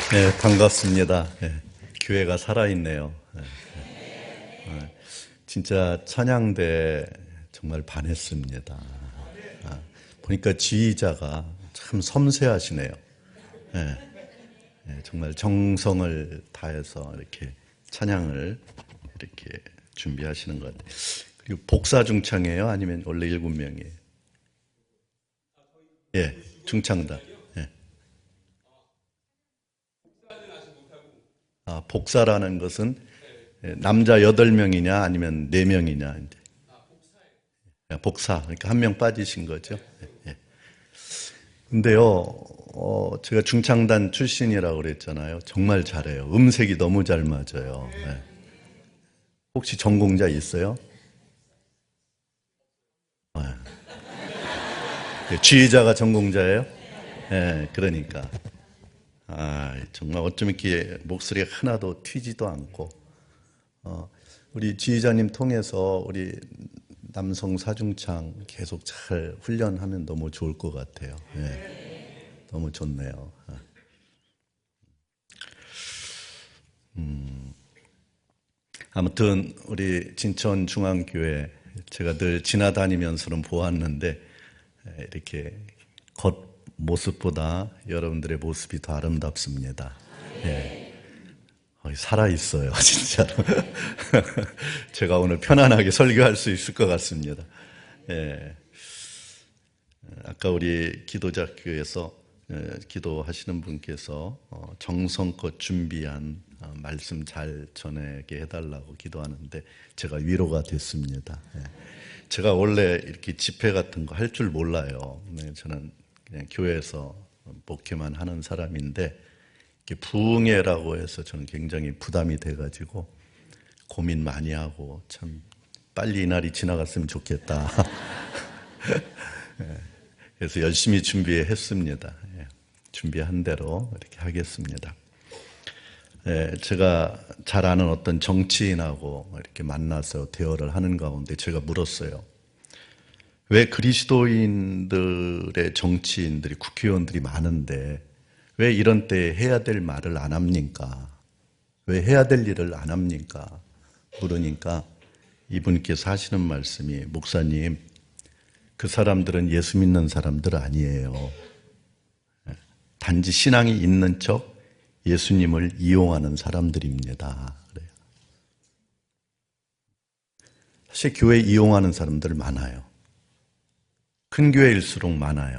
네, 반갑습니다. 네, 교회가 살아있네요. 네, 진짜 찬양대 정말 반했습니다. 보니까 지휘자가 참 섬세하시네요. 정말 정성을 다해서 이렇게 찬양을 이렇게 준비하시는 것 같아요. 그리고 복사 중창이에요? 아니면 원래 7명이에요? 예, 중창단. 예. 복사라는 것은 남자 8명이냐 아니면 4명이냐. 복사. 그러니까 한 명 빠지신 거죠. 예. 근데요, 제가 중창단 출신이라고 그랬잖아요. 정말 잘해요. 음색이 너무 잘 맞아요. 예. 혹시 전공자 있어요? 지휘자가 전공자예요? 예, 그러니까. 정말 어쩜 이렇게 목소리가 하나도 튀지도 않고, 우리 지휘자님 통해서 우리 남성 사중창 계속 잘 훈련하면 너무 좋을 것 같아요. 예, 너무 좋네요. 아무튼 우리 진천중앙교회 제가 늘 지나다니면서는 보았는데 이렇게 겉 모습보다 여러분들의 모습이 더 아름답습니다. 예. 살아있어요, 진짜로. 제가 오늘 편안하게 설교할 수 있을 것 같습니다. 예. 아까 우리 기도자교에서 기도하시는 분께서 정성껏 준비한 말씀 잘 전하게 해달라고 기도하는데 제가 위로가 됐습니다. 예. 제가 원래 이렇게 집회 같은 거 할 줄 몰라요. 네, 저는 그냥 교회에서 목회만 하는 사람인데 부흥회라고 해서 저는 굉장히 부담이 돼가지고 고민 많이 하고 참 빨리 이 날이 지나갔으면 좋겠다. 그래서 열심히 준비했습니다. 준비한 대로 이렇게 하겠습니다. 제가 잘 아는 어떤 정치인하고 이렇게 만나서 대화를 하는 가운데 제가 물었어요. 왜 그리스도인들의 정치인들이, 국회의원들이 많은데 왜 이런 때 해야 될 말을 안 합니까? 왜 해야 될 일을 안 합니까? 물으니까 이분께서 하시는 말씀이, 목사님, 그 사람들은 예수 믿는 사람들 아니에요. 단지 신앙이 있는 척 예수님을 이용하는 사람들입니다. 그래요. 사실 교회 이용하는 사람들 많아요. 큰 교회일수록 많아요.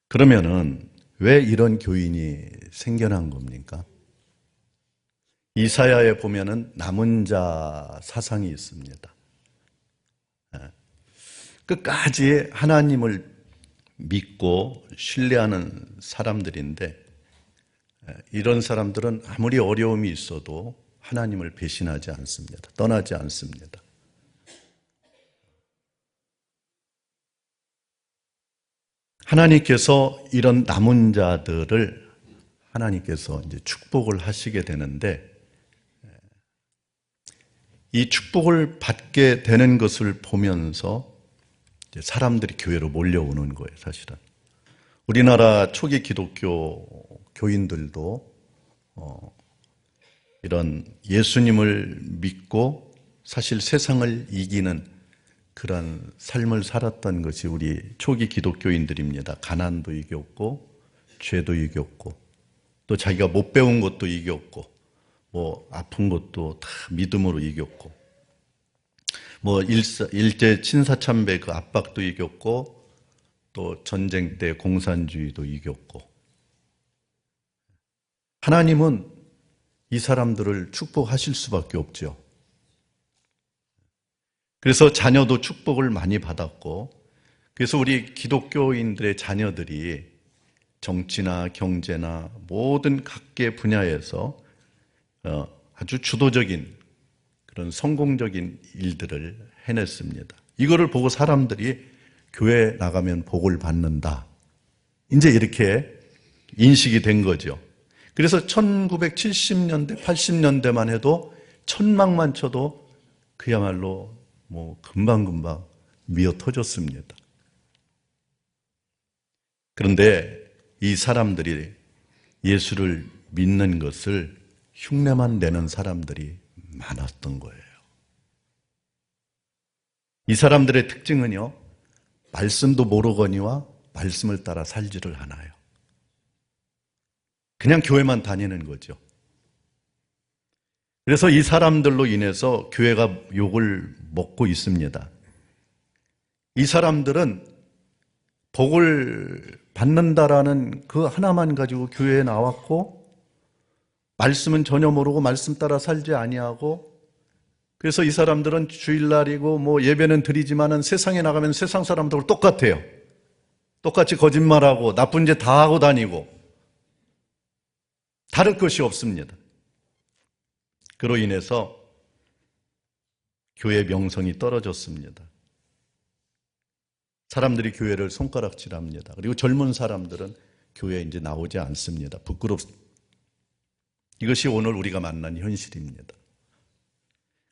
그러면은 왜 이런 교인이 생겨난 겁니까? 이사야에 보면은 남은 자 사상이 있습니다. 끝까지 하나님을 믿고 신뢰하는 사람들인데 이런 사람들은 아무리 어려움이 있어도 하나님을 배신하지 않습니다. 떠나지 않습니다. 하나님께서 이런 남은 자들을 하나님께서 이제 축복을 하시게 되는데 이 축복을 받게 되는 것을 보면서 이제 사람들이 교회로 몰려오는 거예요, 사실은. 우리나라 초기 기독교 교인들도 이런 예수님을 믿고 사실 세상을 이기는 그런 삶을 살았던 것이 우리 초기 기독교인들입니다. 가난도 이겼고 죄도 이겼고 또 자기가 못 배운 것도 이겼고 뭐 아픈 것도 다 믿음으로 이겼고 뭐 일제 친사참배 그 압박도 이겼고 또 전쟁 때 공산주의도 이겼고 하나님은 이 사람들을 축복하실 수밖에 없죠. 그래서 자녀도 축복을 많이 받았고 그래서 우리 기독교인들의 자녀들이 정치나 경제나 모든 각계 분야에서 아주 주도적인 그런 성공적인 일들을 해냈습니다. 이거를 보고 사람들이 교회 나가면 복을 받는다. 이제 이렇게 인식이 된 거죠. 그래서 1970년대, 80년대만 해도 천막만 쳐도 그야말로 뭐 금방금방 미어 터졌습니다. 그런데 이 사람들이 예수를 믿는 것을 흉내만 내는 사람들이 많았던 거예요. 이 사람들의 특징은요, 말씀도 모르거니와 말씀을 따라 살지를 않아요. 그냥 교회만 다니는 거죠. 그래서 이 사람들로 인해서 교회가 욕을 먹고 있습니다. 이 사람들은 복을 받는다라는 그 하나만 가지고 교회에 나왔고, 말씀은 전혀 모르고 말씀 따라 살지 아니하고, 그래서 이 사람들은 주일날이고 예배는 드리지만은 세상에 나가면 세상 사람들과 똑같아요. 똑같이 거짓말하고 나쁜 짓 다 하고 다니고 다를 것이 없습니다. 그로 인해서 교회 명성이 떨어졌습니다. 사람들이 교회를 손가락질합니다. 그리고 젊은 사람들은 교회에 이제 나오지 않습니다. 부끄럽습니다. 이것이 오늘 우리가 만난 현실입니다.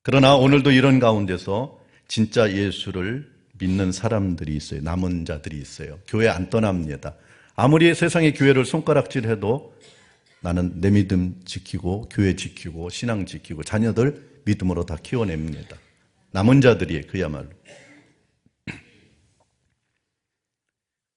그러나 오늘도 이런 가운데서 진짜 예수를 믿는 사람들이 있어요. 남은 자들이 있어요. 교회 안 떠납니다. 아무리 세상의 교회를 손가락질해도 나는 내 믿음 지키고 교회 지키고 신앙 지키고 자녀들 믿음으로 다 키워냅니다. 남은 자들이에요. 그야말로.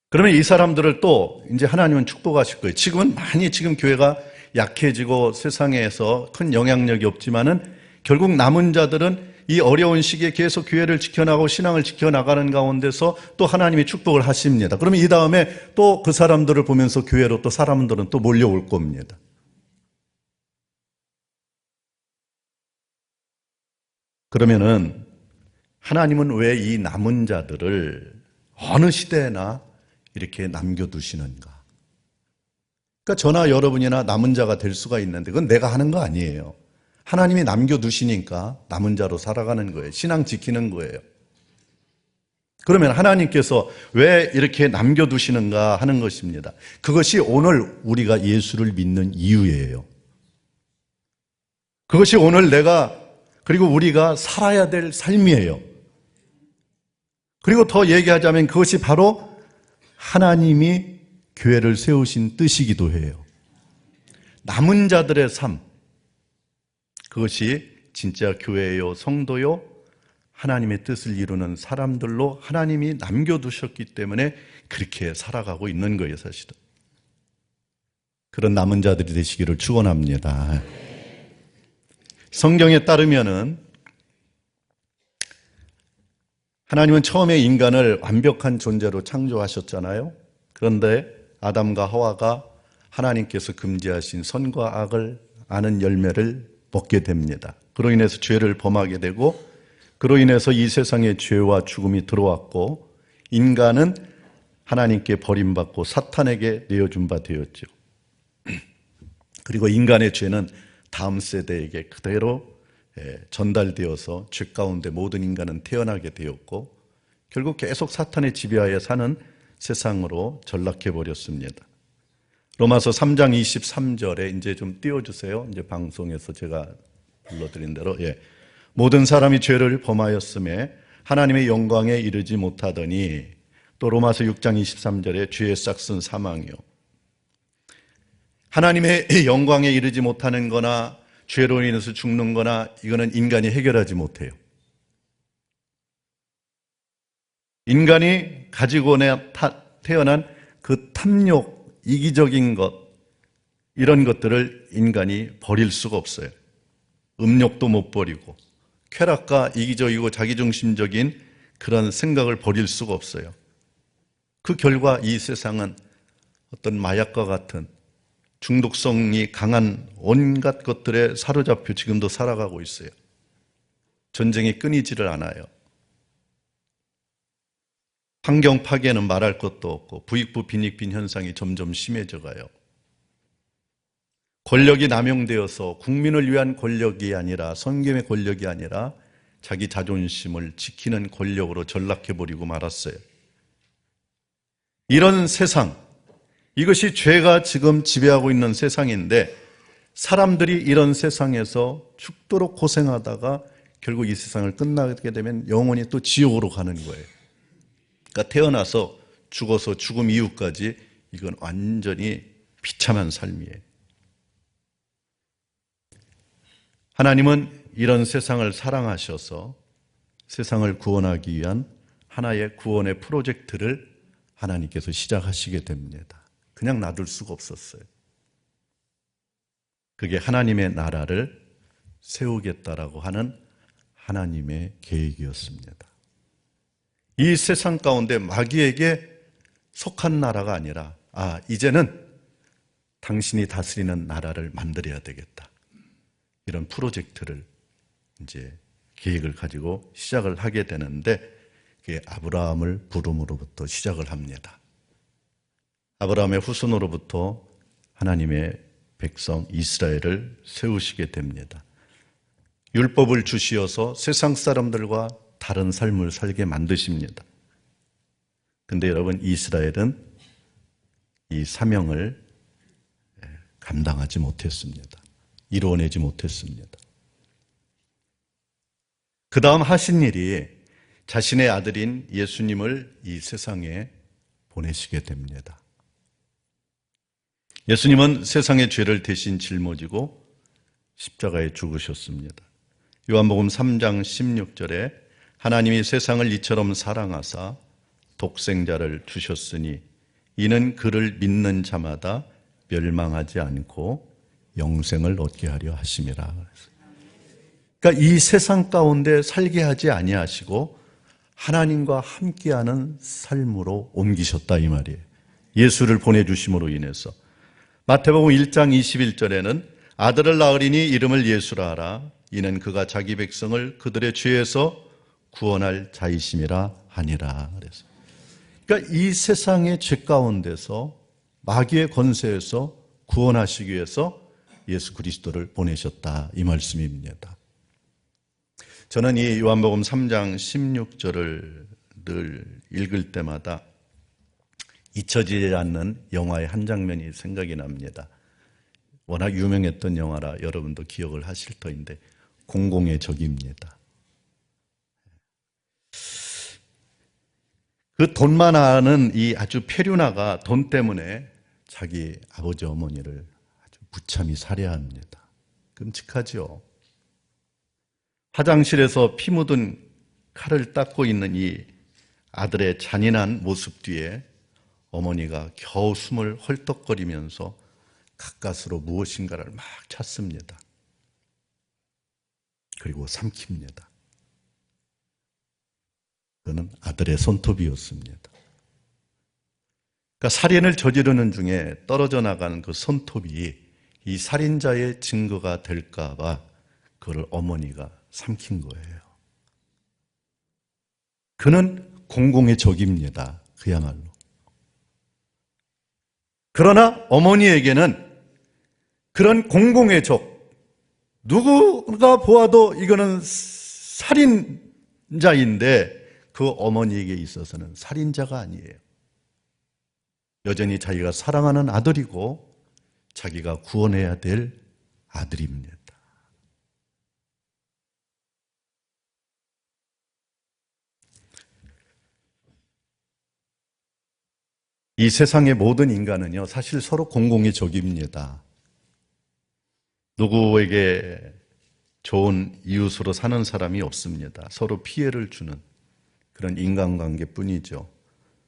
그러면 이 사람들을 또 이제 하나님은 축복하실 거예요. 지금은 많이 지금 교회가 약해지고 세상에서 큰 영향력이 없지만은 결국 남은 자들은 이 어려운 시기에 계속 교회를 지켜나가고 신앙을 지켜나가는 가운데서 또 하나님이 축복을 하십니다. 그러면 이 다음에 또 그 사람들을 보면서 교회로 또 사람들은 또 몰려올 겁니다. 그러면은 하나님은 왜 이 남은 자들을 어느 시대나 이렇게 남겨두시는가? 그러니까 저나 여러분이나 남은 자가 될 수가 있는데 그건 내가 하는 거 아니에요. 하나님이 남겨두시니까 남은 자로 살아가는 거예요. 신앙 지키는 거예요. 그러면 하나님께서 왜 이렇게 남겨두시는가 하는 것입니다. 그것이 오늘 우리가 예수를 믿는 이유예요. 그것이 오늘 내가 그리고 우리가 살아야 될 삶이에요. 그리고 더 얘기하자면 그것이 바로 하나님이 교회를 세우신 뜻이기도 해요. 남은 자들의 삶, 그것이 진짜 교회요, 성도요, 하나님의 뜻을 이루는 사람들로 하나님이 남겨두셨기 때문에 그렇게 살아가고 있는 거예요, 사실은. 그런 남은 자들이 되시기를 축원합니다. 성경에 따르면은 하나님은 처음에 인간을 완벽한 존재로 창조하셨잖아요. 그런데 아담과 하와가 하나님께서 금지하신 선과 악을 아는 열매를 먹게 됩니다. 그로 인해서 죄를 범하게 되고 그로 인해서 이 세상에 죄와 죽음이 들어왔고 인간은 하나님께 버림받고 사탄에게 내어준 바 되었죠. 그리고 인간의 죄는 다음 세대에게 그대로 전달되어서 죄 가운데 모든 인간은 태어나게 되었고 결국 계속 사탄의 지배하에 사는 세상으로 전락해 버렸습니다. 로마서 3장 23절에 이제 좀 띄워주세요. 이제 방송에서 제가 불러드린 대로 모든 사람이 죄를 범하였음에 하나님의 영광에 이르지 못하더니 또 로마서 6장 23절에 죄의 싹은 사망이요. 하나님의 영광에 이르지 못하는 거나 죄로 인해서 죽는 거나 이거는 인간이 해결하지 못해요. 인간이 가지고 태어난 그 탐욕, 이기적인 것 이런 것들을 인간이 버릴 수가 없어요. 음욕도 못 버리고 쾌락과 이기적이고 자기중심적인 그런 생각을 버릴 수가 없어요. 그 결과 이 세상은 어떤 마약과 같은 중독성이 강한 온갖 것들에 사로잡혀 지금도 살아가고 있어요. 전쟁이 끊이지를 않아요. 환경 파괴는 말할 것도 없고 부익부 빈익빈 현상이 점점 심해져 가요. 권력이 남용되어서 국민을 위한 권력이 아니라 성경의 권력이 아니라 자기 자존심을 지키는 권력으로 전락해버리고 말았어요. 이런 세상, 이것이 죄가 지금 지배하고 있는 세상인데 사람들이 이런 세상에서 죽도록 고생하다가 결국 이 세상을 끝나게 되면 영원히 또 지옥으로 가는 거예요. 그러니까 태어나서 죽어서 죽음 이후까지 이건 완전히 비참한 삶이에요. 하나님은 이런 세상을 사랑하셔서 세상을 구원하기 위한 하나의 구원의 프로젝트를 하나님께서 시작하시게 됩니다. 그냥 놔둘 수가 없었어요. 그게 하나님의 나라를 세우겠다라고 하는 하나님의 계획이었습니다. 이 세상 가운데 마귀에게 속한 나라가 아니라 이제는 당신이 다스리는 나라를 만들어야 되겠다. 이런 프로젝트를 이제 계획을 가지고 시작을 하게 되는데 그게 아브라함을 부름으로부터 시작을 합니다. 아브라함의 후손으로부터 하나님의 백성 이스라엘을 세우시게 됩니다. 율법을 주시어서 세상 사람들과 다른 삶을 살게 만드십니다. 근데 여러분, 이스라엘은 이 사명을 감당하지 못했습니다. 이루어내지 못했습니다. 그 다음 하신 일이 자신의 아들인 예수님을 이 세상에 보내시게 됩니다. 예수님은 세상의 죄를 대신 짊어지고 십자가에 죽으셨습니다. 요한복음 3장 16절에 하나님이 세상을 이처럼 사랑하사 독생자를 주셨으니 이는 그를 믿는 자마다 멸망하지 않고 영생을 얻게 하려 하심이라. 그러니까 이 세상 가운데 살게 하지 아니하시고 하나님과 함께하는 삶으로 옮기셨다 이 말이에요. 예수를 보내주심으로 인해서. 마태복음 1장 21절에는 아들을 낳으리니 이름을 예수라 하라. 이는 그가 자기 백성을 그들의 죄에서 구원할 자이심이라 하니라. 그래서 그러니까 이 세상의 죄 가운데서 마귀의 권세에서 구원하시기 위해서 예수 그리스도를 보내셨다 이 말씀입니다. 저는 이 요한복음 3장 16절을 늘 읽을 때마다 잊혀지지 않는 영화의 한 장면이 생각이 납니다. 워낙 유명했던 영화라 여러분도 기억을 하실 터인데 공공의 적입니다. 그 돈 많아하는 이 아주 페류나가 돈 때문에 자기 아버지 어머니를 아주 무참히 살해합니다. 끔찍하죠. 화장실에서 피 묻은 칼을 닦고 있는 이 아들의 잔인한 모습 뒤에 어머니가 겨우 숨을 헐떡거리면서 가까스로 무엇인가를 막 찾습니다. 그리고 삼킵니다. 그는 아들의 손톱이었습니다. 그러니까 살인을 저지르는 중에 떨어져 나가는 그 손톱이 이 살인자의 증거가 될까 봐 그걸 어머니가 삼킨 거예요. 그는 공공의 적입니다. 그야말로. 그러나 어머니에게는 그런 공공의 적, 누구가 보아도 이거는 살인자인데 그 어머니에게 있어서는 살인자가 아니에요. 여전히 자기가 사랑하는 아들이고 자기가 구원해야 될 아들입니다. 이 세상의 모든 인간은요, 사실 서로 공공의 적입니다. 누구에게 좋은 이웃으로 사는 사람이 없습니다. 서로 피해를 주는 그런 인간관계뿐이죠.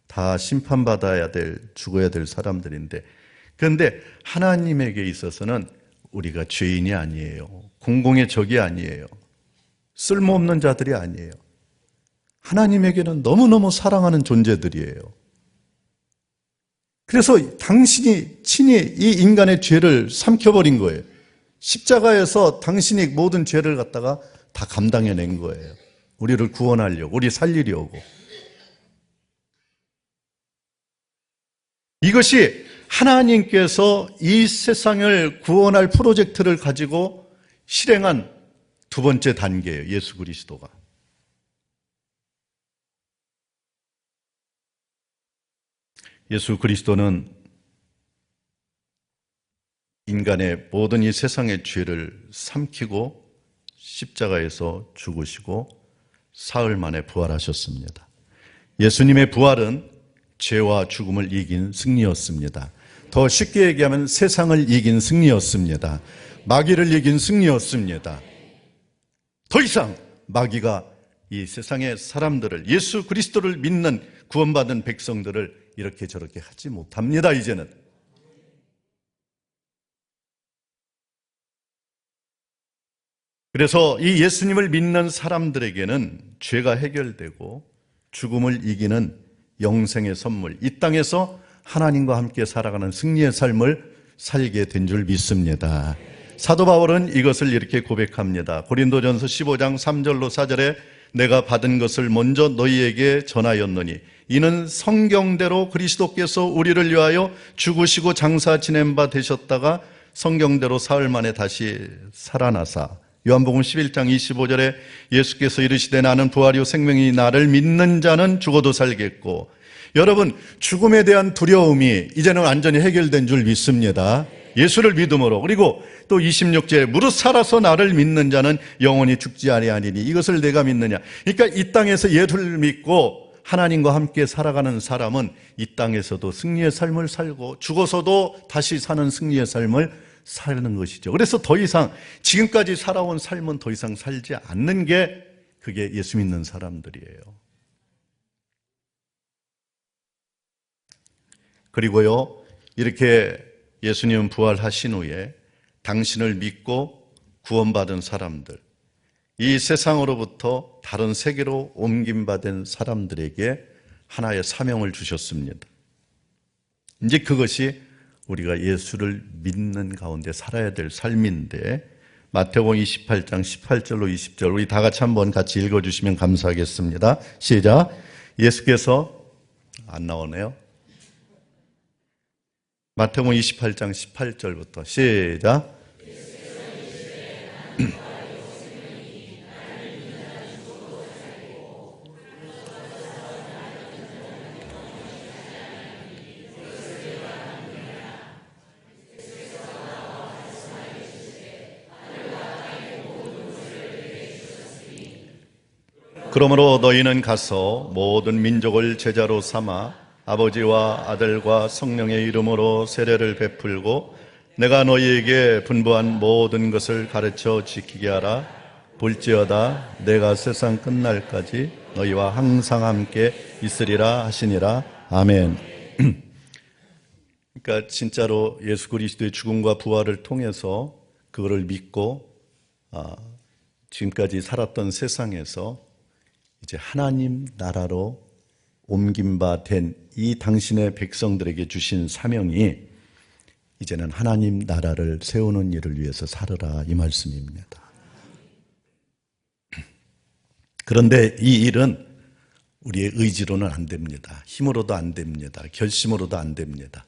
다 심판받아야 될, 죽어야 될 사람들인데, 그런데 하나님에게 있어서는 우리가 죄인이 아니에요. 공공의 적이 아니에요. 쓸모없는 자들이 아니에요. 하나님에게는 너무너무 사랑하는 존재들이에요. 그래서 당신이 친히 이 인간의 죄를 삼켜버린 거예요. 십자가에서 당신이 모든 죄를 갖다가 다 감당해낸 거예요. 우리를 구원하려고, 우리 살리려고. 이것이 하나님께서 이 세상을 구원할 프로젝트를 가지고 실행한 두 번째 단계예요. 예수 그리스도가. 예수 그리스도는 인간의 모든 이 세상의 죄를 삼키고 십자가에서 죽으시고 사흘 만에 부활하셨습니다. 예수님의 부활은 죄와 죽음을 이긴 승리였습니다. 더 쉽게 얘기하면 세상을 이긴 승리였습니다. 마귀를 이긴 승리였습니다. 더 이상 마귀가 이 세상의 사람들을, 예수 그리스도를 믿는 구원받은 백성들을 이렇게 저렇게 하지 못합니다. 이제는. 그래서 이 예수님을 믿는 사람들에게는 죄가 해결되고 죽음을 이기는 영생의 선물, 이 땅에서 하나님과 함께 살아가는 승리의 삶을 살게 된 줄 믿습니다. 사도 바울은 이것을 이렇게 고백합니다. 고린도전서 15장 3절로 4절에 내가 받은 것을 먼저 너희에게 전하였노니 이는 성경대로 그리스도께서 우리를 위하여 죽으시고 장사 지낸 바 되셨다가 성경대로 사흘 만에 다시 살아나사, 요한복음 11장 25절에 예수께서 이르시되 나는 부활이요 생명이 나를 믿는 자는 죽어도 살겠고, 여러분 죽음에 대한 두려움이 이제는 완전히 해결된 줄 믿습니다. 예수를 믿음으로. 그리고 또 26절에 무릇 살아서 나를 믿는 자는 영원히 죽지 아니하리니 이것을 내가 믿느냐. 그러니까 이 땅에서 예수를 믿고 하나님과 함께 살아가는 사람은 이 땅에서도 승리의 삶을 살고 죽어서도 다시 사는 승리의 삶을 사는 것이죠. 그래서 더 이상 지금까지 살아온 삶은 더 이상 살지 않는 게 그게 예수 믿는 사람들이에요. 그리고요, 이렇게 예수님은 부활하신 후에 당신을 믿고 구원받은 사람들, 이 세상으로부터 다른 세계로 옮김받은 사람들에게 하나의 사명을 주셨습니다. 이제 그것이 우리가 예수를 믿는 가운데 살아야 될 삶인데, 마태복음 28장 18절로 20절 우리 다 같이 한번 같이 읽어주시면 감사하겠습니다. 시작. 예수께서, 안 나오네요. 마태복음 28장 18절부터 시작. 그러므로 너희는 가서 모든 민족을 제자로 삼아 아버지와 아들과 성령의 이름으로 세례를 베풀고 내가 너희에게 분부한 모든 것을 가르쳐 지키게 하라. 볼지어다 내가 세상 끝날까지 너희와 항상 함께 있으리라 하시니라. 아멘. 그러니까 진짜로 예수 그리스도의 죽음과 부활을 통해서 그거를 믿고 지금까지 살았던 세상에서 이제 하나님 나라로 옮긴 바 된 이 당신의 백성들에게 주신 사명이 이제는 하나님 나라를 세우는 일을 위해서 살으라, 이 말씀입니다. 그런데 이 일은 우리의 의지로는 안 됩니다. 힘으로도 안 됩니다. 결심으로도 안 됩니다.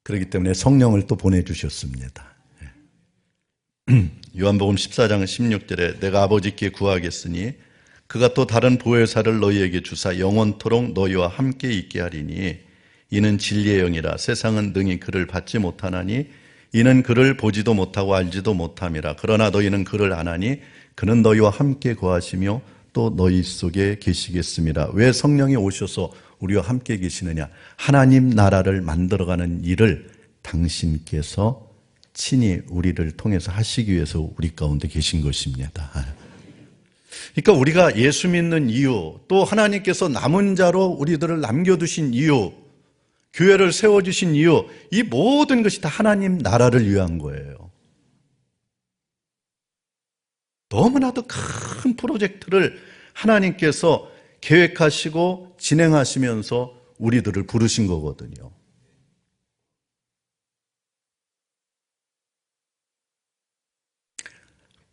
그렇기 때문에 성령을 또 보내주셨습니다. 요한복음 14장 16절에 내가 아버지께 구하겠으니 그가 또 다른 보혜사를 너희에게 주사 영원토록 너희와 함께 있게 하리니 이는 진리의 영이라. 세상은 능히 그를 받지 못하나니 이는 그를 보지도 못하고 알지도 못함이라. 그러나 너희는 그를 아나니 그는 너희와 함께 거하시며 또 너희 속에 계시겠습니다. 왜 성령이 오셔서 우리와 함께 계시느냐? 하나님 나라를 만들어가는 일을 당신께서 친히 우리를 통해서 하시기 위해서 우리 가운데 계신 것입니다. 그러니까 우리가 예수 믿는 이유, 또 하나님께서 남은 자로 우리들을 남겨두신 이유, 교회를 세워주신 이유, 이 모든 것이 다 하나님 나라를 위한 거예요. 너무나도 큰 프로젝트를 하나님께서 계획하시고 진행하시면서 우리들을 부르신 거거든요.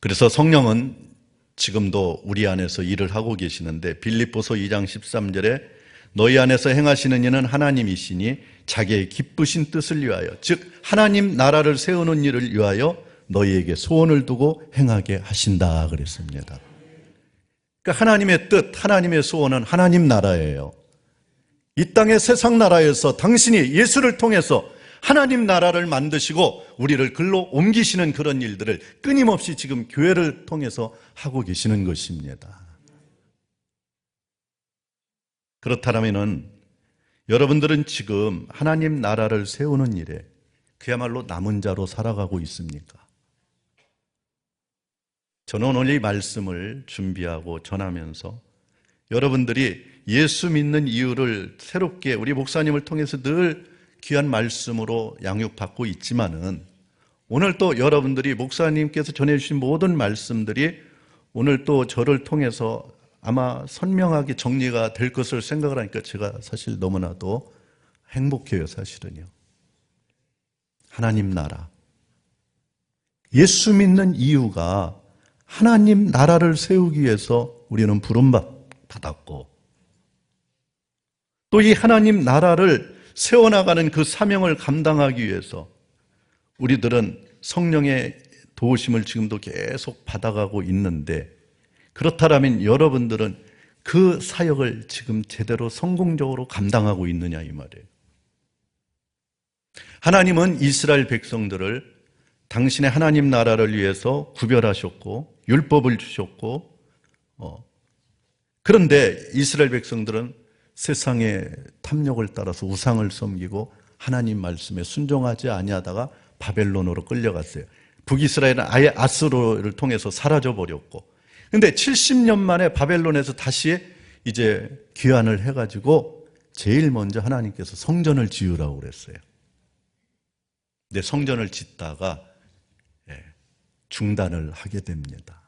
그래서 성령은 지금도 우리 안에서 일을 하고 계시는데, 빌립보서 2장 13절에 너희 안에서 행하시는 이는 하나님이시니 자기의 기쁘신 뜻을 위하여, 즉 하나님 나라를 세우는 일을 위하여 너희에게 소원을 두고 행하게 하신다 그랬습니다. 그러니까 하나님의 뜻, 하나님의 소원은 하나님 나라예요. 이 땅의 세상 나라에서 당신이 예수를 통해서 하나님 나라를 만드시고 우리를 글로 옮기시는 그런 일들을 끊임없이 지금 교회를 통해서 하고 계시는 것입니다. 그렇다면은 여러분들은 지금 하나님 나라를 세우는 일에 그야말로 남은 자로 살아가고 있습니까? 저는 오늘 이 말씀을 준비하고 전하면서 여러분들이 예수 믿는 이유를 새롭게 우리 목사님을 통해서 늘 귀한 말씀으로 양육받고 있지만은 오늘 또 여러분들이 목사님께서 전해주신 모든 말씀들이 오늘 또 저를 통해서 아마 선명하게 정리가 될 것을 생각을 하니까 제가 사실 너무나도 행복해요, 사실은요. 하나님 나라. 예수 믿는 이유가 하나님 나라를 세우기 위해서 우리는 부름받았고 또 이 하나님 나라를 세워나가는 그 사명을 감당하기 위해서 우리들은 성령의 도우심을 지금도 계속 받아가고 있는데 그렇다면 여러분들은 그 사역을 지금 제대로 성공적으로 감당하고 있느냐 이 말이에요. 하나님은 이스라엘 백성들을 당신의 하나님 나라를 위해서 구별하셨고 율법을 주셨고 그런데 이스라엘 백성들은 세상의 탐욕을 따라서 우상을 섬기고 하나님 말씀에 순종하지 아니하다가 바벨론으로 끌려갔어요. 북이스라엘은 아예 아수르를 통해서 사라져버렸고 근데 70년 만에 바벨론에서 다시 이제 귀환을 해가지고 제일 먼저 하나님께서 성전을 지으라고 그랬어요. 근데 성전을 짓다가 중단을 하게 됩니다.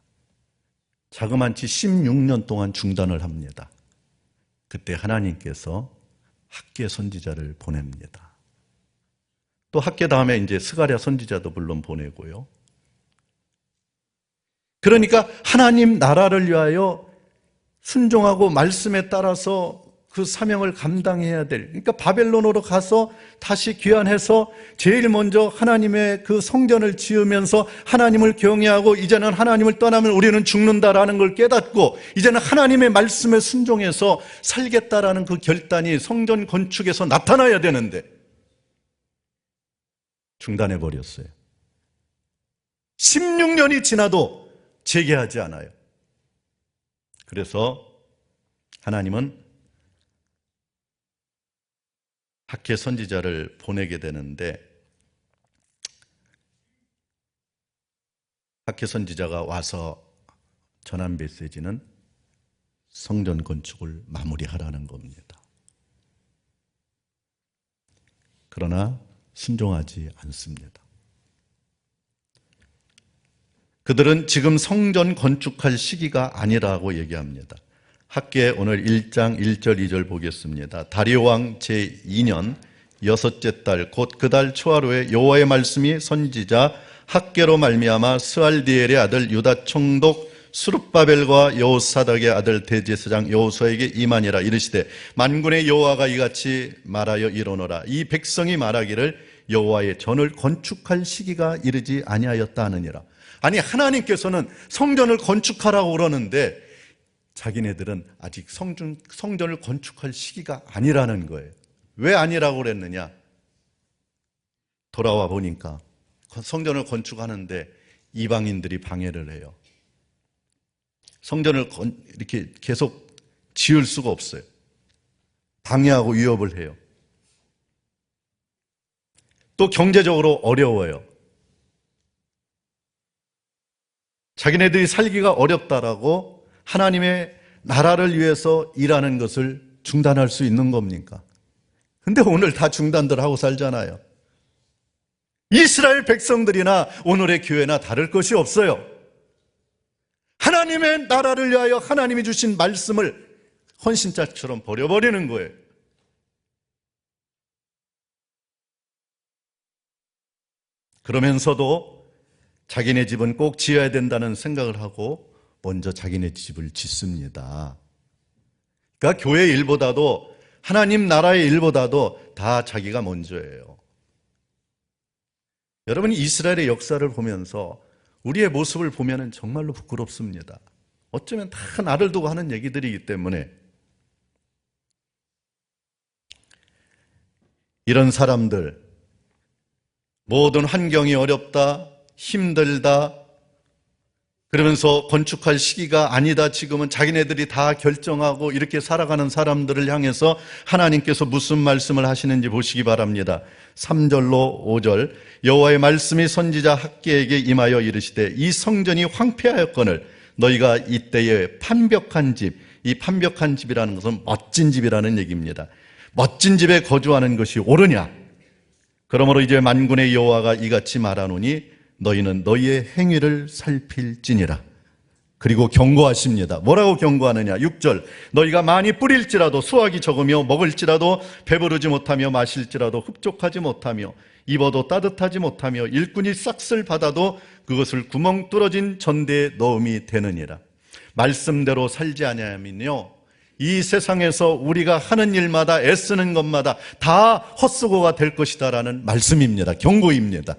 자그마치 16년 동안 중단을 합니다. 그때 하나님께서 학개 선지자를 보냅니다. 또 학개 다음에 이제 스가랴 선지자도 물론 보내고요. 그러니까 하나님 나라를 위하여 순종하고 말씀에 따라서 그 사명을 감당해야 될, 그러니까 바벨론으로 가서 다시 귀환해서 제일 먼저 하나님의 그 성전을 지으면서 하나님을 경외하고 이제는 하나님을 떠나면 우리는 죽는다라는 걸 깨닫고 이제는 하나님의 말씀에 순종해서 살겠다라는 그 결단이 성전 건축에서 나타나야 되는데 중단해버렸어요. 16년이 지나도 재개하지 않아요. 그래서 하나님은 학개 선지자를 보내게 되는데 학개 선지자가 와서 전한 메시지는 성전 건축을 마무리하라는 겁니다. 그러나 순종하지 않습니다. 그들은 지금 성전 건축할 시기가 아니라고 얘기합니다. 학개 오늘 1장 1절 2절 보겠습니다. 다리오 왕 제2년 여섯째 달 곧 그 달 초하루에 여호와의 말씀이 선지자 학개로 말미암아 스알디엘의 아들 유다 총독 수룹바벨과 여호사닥의 아들 대제사장 여호수아에게 임하니라. 이르시되 만군의 여호와가 이같이 말하여 이르노라. 이 백성이 말하기를 여호와의 전을 건축할 시기가 이르지 아니하였다 하느니라. 아니 하나님께서는 성전을 건축하라고 그러는데 자기네들은 아직 성전을 건축할 시기가 아니라는 거예요. 왜 아니라고 그랬느냐? 돌아와 보니까 성전을 건축하는데 이방인들이 방해를 해요. 성전을 이렇게 계속 지을 수가 없어요. 방해하고 위협을 해요. 또 경제적으로 어려워요. 자기네들이 살기가 어렵다라고 하나님의 나라를 위해서 일하는 것을 중단할 수 있는 겁니까? 근데 오늘 다 중단들 하고 살잖아요. 이스라엘 백성들이나 오늘의 교회나 다를 것이 없어요. 하나님의 나라를 위하여 하나님이 주신 말씀을 헌신자처럼 버려버리는 거예요. 그러면서도 자기네 집은 꼭 지어야 된다는 생각을 하고 먼저 자기네 집을 짓습니다. 그러니까 교회 일보다도 하나님 나라의 일보다도 다 자기가 먼저예요. 여러분 이스라엘의 역사를 보면서 우리의 모습을 보면 정말로 부끄럽습니다. 어쩌면 다 나를 두고 하는 얘기들이기 때문에 이런 사람들 모든 환경이 어렵다, 힘들다, 그러면서 건축할 시기가 아니다, 지금은 자기네들이 다 결정하고 이렇게 살아가는 사람들을 향해서 하나님께서 무슨 말씀을 하시는지 보시기 바랍니다. 3절로 5절, 여호와의 말씀이 선지자 학개에게 임하여 이르시되 이 성전이 황폐하였거늘 너희가 이때에 판벽한 집, 이 판벽한 집이라는 것은 멋진 집이라는 얘기입니다. 멋진 집에 거주하는 것이 옳으냐? 그러므로 이제 만군의 여호와가 이같이 말하노니 너희는 너희의 행위를 살필지니라. 그리고 경고하십니다. 뭐라고 경고하느냐? 6절, 너희가 많이 뿌릴지라도 수확이 적으며 먹을지라도 배부르지 못하며 마실지라도 흡족하지 못하며 입어도 따뜻하지 못하며 일꾼이 싹쓸 받아도 그것을 구멍 뚫어진 전대에 넣음이 되느니라. 말씀대로 살지 아니하면요, 이 세상에서 우리가 하는 일마다 애쓰는 것마다 다 헛수고가 될 것이다라는 말씀입니다. 경고입니다.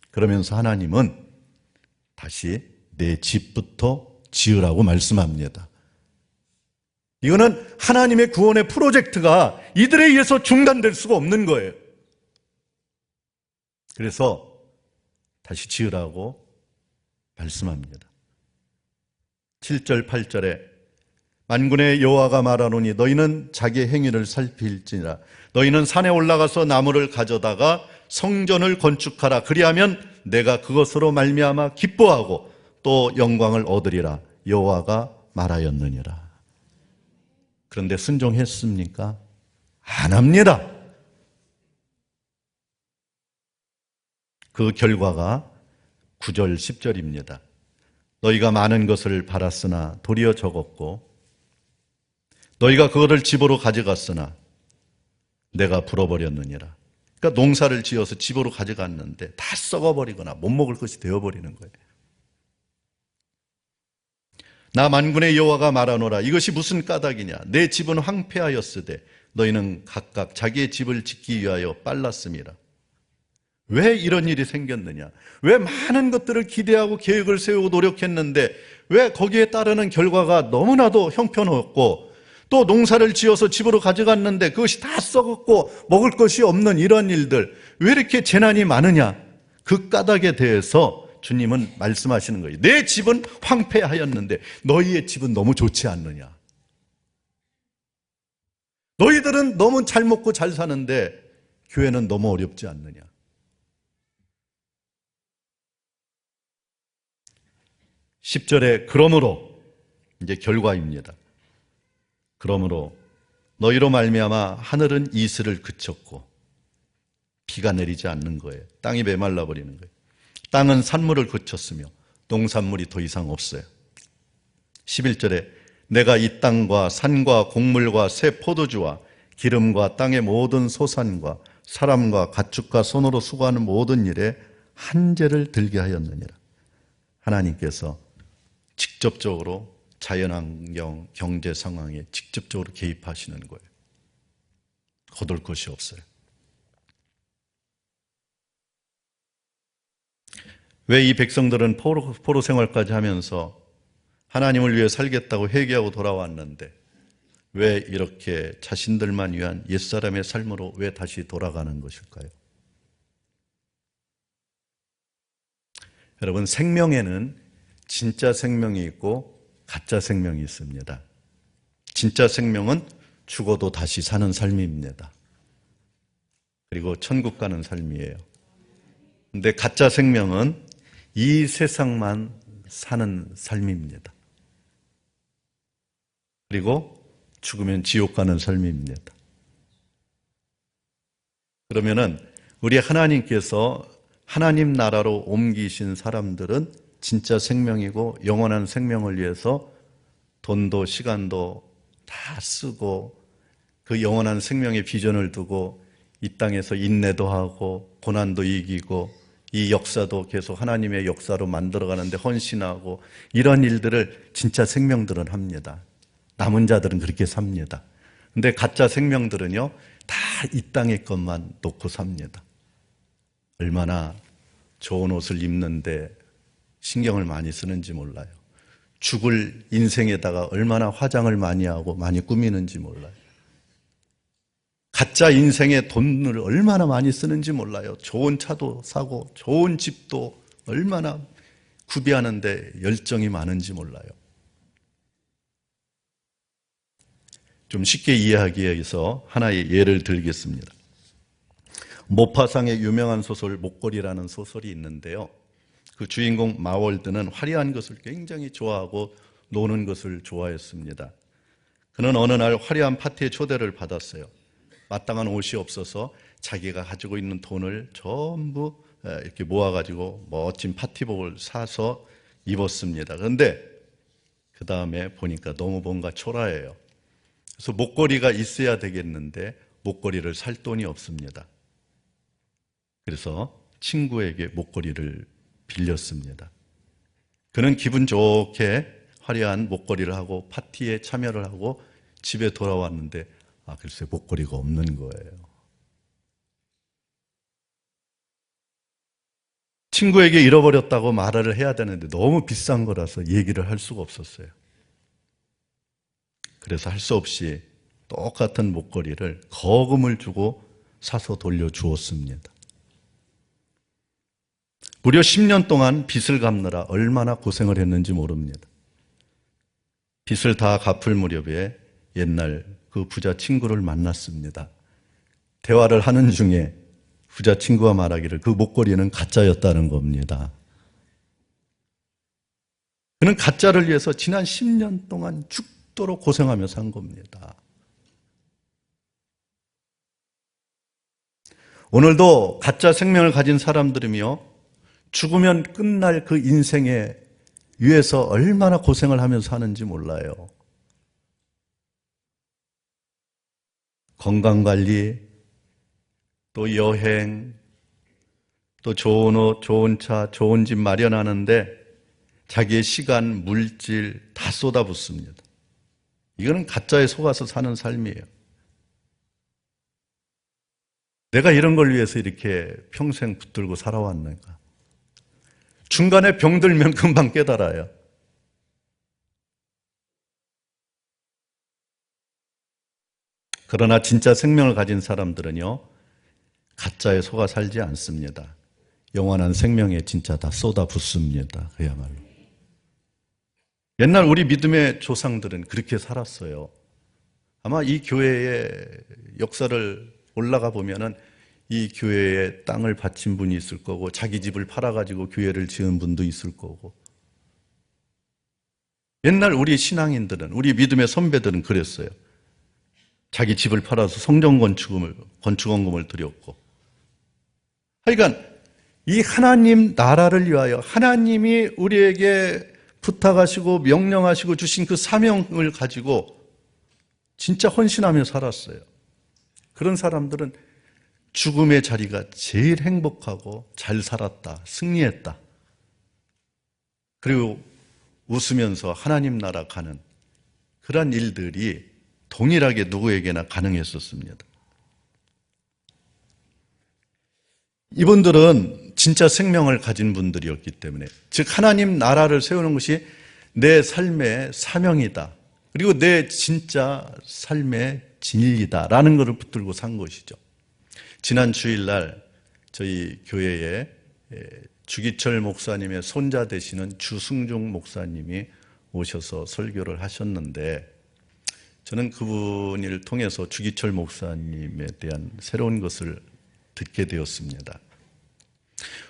그러면서 하나님은 다시 내 집부터 지으라고 말씀합니다. 이거는 하나님의 구원의 프로젝트가 이들에 의해서 중단될 수가 없는 거예요. 그래서 다시 지으라고 말씀합니다. 7절 8절에 만군의 여호와가 말하노니 너희는 자기의 행위를 살필지니라. 너희는 산에 올라가서 나무를 가져다가 성전을 건축하라. 그리하면 내가 그것으로 말미암아 기뻐하고 또 영광을 얻으리라. 여호와가 말하였느니라. 그런데 순종했습니까? 안 합니다. 그 결과가 9절 10절입니다. 너희가 많은 것을 바랐으나 도리어 적었고 너희가 그것을 집으로 가져갔으나 내가 불어버렸느니라. 그러니까 농사를 지어서 집으로 가져갔는데 다 썩어버리거나 못 먹을 것이 되어버리는 거예요. 나 만군의 여호와가 말하노라. 이것이 무슨 까닭이냐? 내 집은 황폐하였으되 너희는 각각 자기의 집을 짓기 위하여 빨랐음이라. 왜 이런 일이 생겼느냐? 왜 많은 것들을 기대하고 계획을 세우고 노력했는데 왜 거기에 따르는 결과가 너무나도 형편없고 또 농사를 지어서 집으로 가져갔는데 그것이 다 썩었고 먹을 것이 없는 이런 일들, 왜 이렇게 재난이 많으냐? 그 까닭에 대해서 주님은 말씀하시는 거예요. 내 집은 황폐하였는데 너희의 집은 너무 좋지 않느냐? 너희들은 너무 잘 먹고 잘 사는데 교회는 너무 어렵지 않느냐? 10절에 그러므로, 이제 결과입니다. 그러므로 너희로 말미암아 하늘은 이슬을 그쳤고 비가 내리지 않는 거예요. 땅이 메말라 버리는 거예요. 땅은 산물을 그쳤으며 농산물이 더 이상 없어요. 11절에 내가 이 땅과 산과 곡물과 새 포도주와 기름과 땅의 모든 소산과 사람과 가축과 손으로 수고하는 모든 일에 한재를 들게 하였느니라. 하나님께서 직접적으로 자연환경, 경제 상황에 직접적으로 개입하시는 거예요. 거둘 것이 없어요. 왜 이 백성들은 포로 생활까지 하면서 하나님을 위해 살겠다고 회개하고 돌아왔는데 왜 이렇게 자신들만 위한 옛사람의 삶으로 왜 다시 돌아가는 것일까요? 여러분, 생명에는 진짜 생명이 있고 가짜 생명이 있습니다. 진짜 생명은 죽어도 다시 사는 삶입니다. 그리고 천국 가는 삶이에요. 근데 가짜 생명은 이 세상만 사는 삶입니다. 그리고 죽으면 지옥 가는 삶입니다. 그러면은 우리 하나님께서 하나님 나라로 옮기신 사람들은 진짜 생명이고 영원한 생명을 위해서 돈도 시간도 다 쓰고 그 영원한 생명의 비전을 두고 이 땅에서 인내도 하고 고난도 이기고 이 역사도 계속 하나님의 역사로 만들어가는데 헌신하고 이런 일들을 진짜 생명들은 합니다. 남은 자들은 그렇게 삽니다. 근데 가짜 생명들은요, 다 이 땅의 것만 놓고 삽니다. 얼마나 좋은 옷을 입는데 신경을 많이 쓰는지 몰라요. 죽을 인생에다가 얼마나 화장을 많이 하고 많이 꾸미는지 몰라요. 가짜 인생에 돈을 얼마나 많이 쓰는지 몰라요. 좋은 차도 사고 좋은 집도 얼마나 구비하는데 열정이 많은지 몰라요. 좀 쉽게 이해하기 위해서 하나의 예를 들겠습니다. 모파상의 유명한 소설 목걸이라는 소설이 있는데요. 그 주인공 마월드는 화려한 것을 굉장히 좋아하고 노는 것을 좋아했습니다. 그는 어느 날 화려한 파티에 초대를 받았어요. 마땅한 옷이 없어서 자기가 가지고 있는 돈을 전부 이렇게 모아가지고 멋진 파티복을 사서 입었습니다. 그런데 그 다음에 보니까 너무 뭔가 초라해요. 그래서 목걸이가 있어야 되겠는데 목걸이를 살 돈이 없습니다. 그래서 친구에게 목걸이를 빌렸습니다. 그는 기분 좋게 화려한 목걸이를 하고 파티에 참여를 하고 집에 돌아왔는데 글쎄 목걸이가 없는 거예요. 친구에게 잃어버렸다고 말을 해야 되는데 너무 비싼 거라서 얘기를 할 수가 없었어요. 그래서 할 수 없이 똑같은 목걸이를 거금을 주고 사서 돌려주었습니다. 무려 10년 동안 빚을 갚느라 얼마나 고생을 했는지 모릅니다. 빚을 다 갚을 무렵에 옛날 그 부자 친구를 만났습니다. 대화를 하는 중에 부자 친구가 말하기를 그 목걸이는 가짜였다는 겁니다. 그는 가짜를 위해서 지난 10년 동안 죽도록 고생하며 산 겁니다. 오늘도 가짜 생명을 가진 사람들이며 죽으면 끝날 그 인생에 위해서 얼마나 고생을 하면서 사는지 몰라요. 건강관리, 또 여행, 또 좋은 옷, 좋은 차, 좋은 집 마련하는데 자기의 시간, 물질 다 쏟아붓습니다. 이거는 가짜에 속아서 사는 삶이에요. 내가 이런 걸 위해서 이렇게 평생 붙들고 살아왔는가? 중간에 병들면 금방 깨달아요. 그러나 진짜 생명을 가진 사람들은요, 가짜에 속아 살지 않습니다. 영원한 생명에 진짜 다 쏟아붓습니다. 그야말로. 옛날 우리 믿음의 조상들은 그렇게 살았어요. 아마 이 교회의 역사를 올라가 보면은 이 교회에 땅을 바친 분이 있을 거고 자기 집을 팔아가지고 교회를 지은 분도 있을 거고 옛날 우리 신앙인들은 우리 믿음의 선배들은 그랬어요. 자기 집을 팔아서 성전 건축원금을 드렸고 하여간 이 하나님 나라를 위하여 하나님이 우리에게 부탁하시고 명령하시고 주신 그 사명을 가지고 진짜 헌신하며 살았어요. 그런 사람들은 죽음의 자리가 제일 행복하고 잘 살았다, 승리했다. 그리고 웃으면서 하나님 나라 가는 그런 일들이 동일하게 누구에게나 가능했었습니다. 이분들은 진짜 생명을 가진 분들이었기 때문에, 즉 하나님 나라를 세우는 것이 내 삶의 사명이다. 그리고 내 진짜 삶의 진리다라는 것을 붙들고 산 것이죠. 지난 주일날 저희 교회에 주기철 목사님의 손자 되시는 주승중 목사님이 오셔서 설교를 하셨는데 저는 그분을 통해서 주기철 목사님에 대한 새로운 것을 듣게 되었습니다.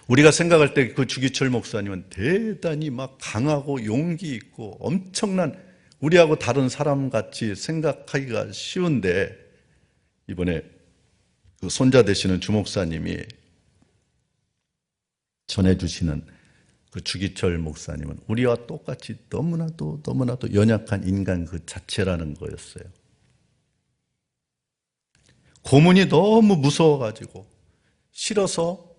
우리가 생각할 때 그 주기철 목사님은 대단히 막 강하고 용기 있고 엄청난 우리하고 다른 사람같이 생각하기가 쉬운데 이번에 그 손자 되시는 주목사님이 전해주시는 그 주기철 목사님은 우리와 똑같이 너무나도 연약한 인간 그 자체라는 거였어요. 고문이 너무 무서워가지고 싫어서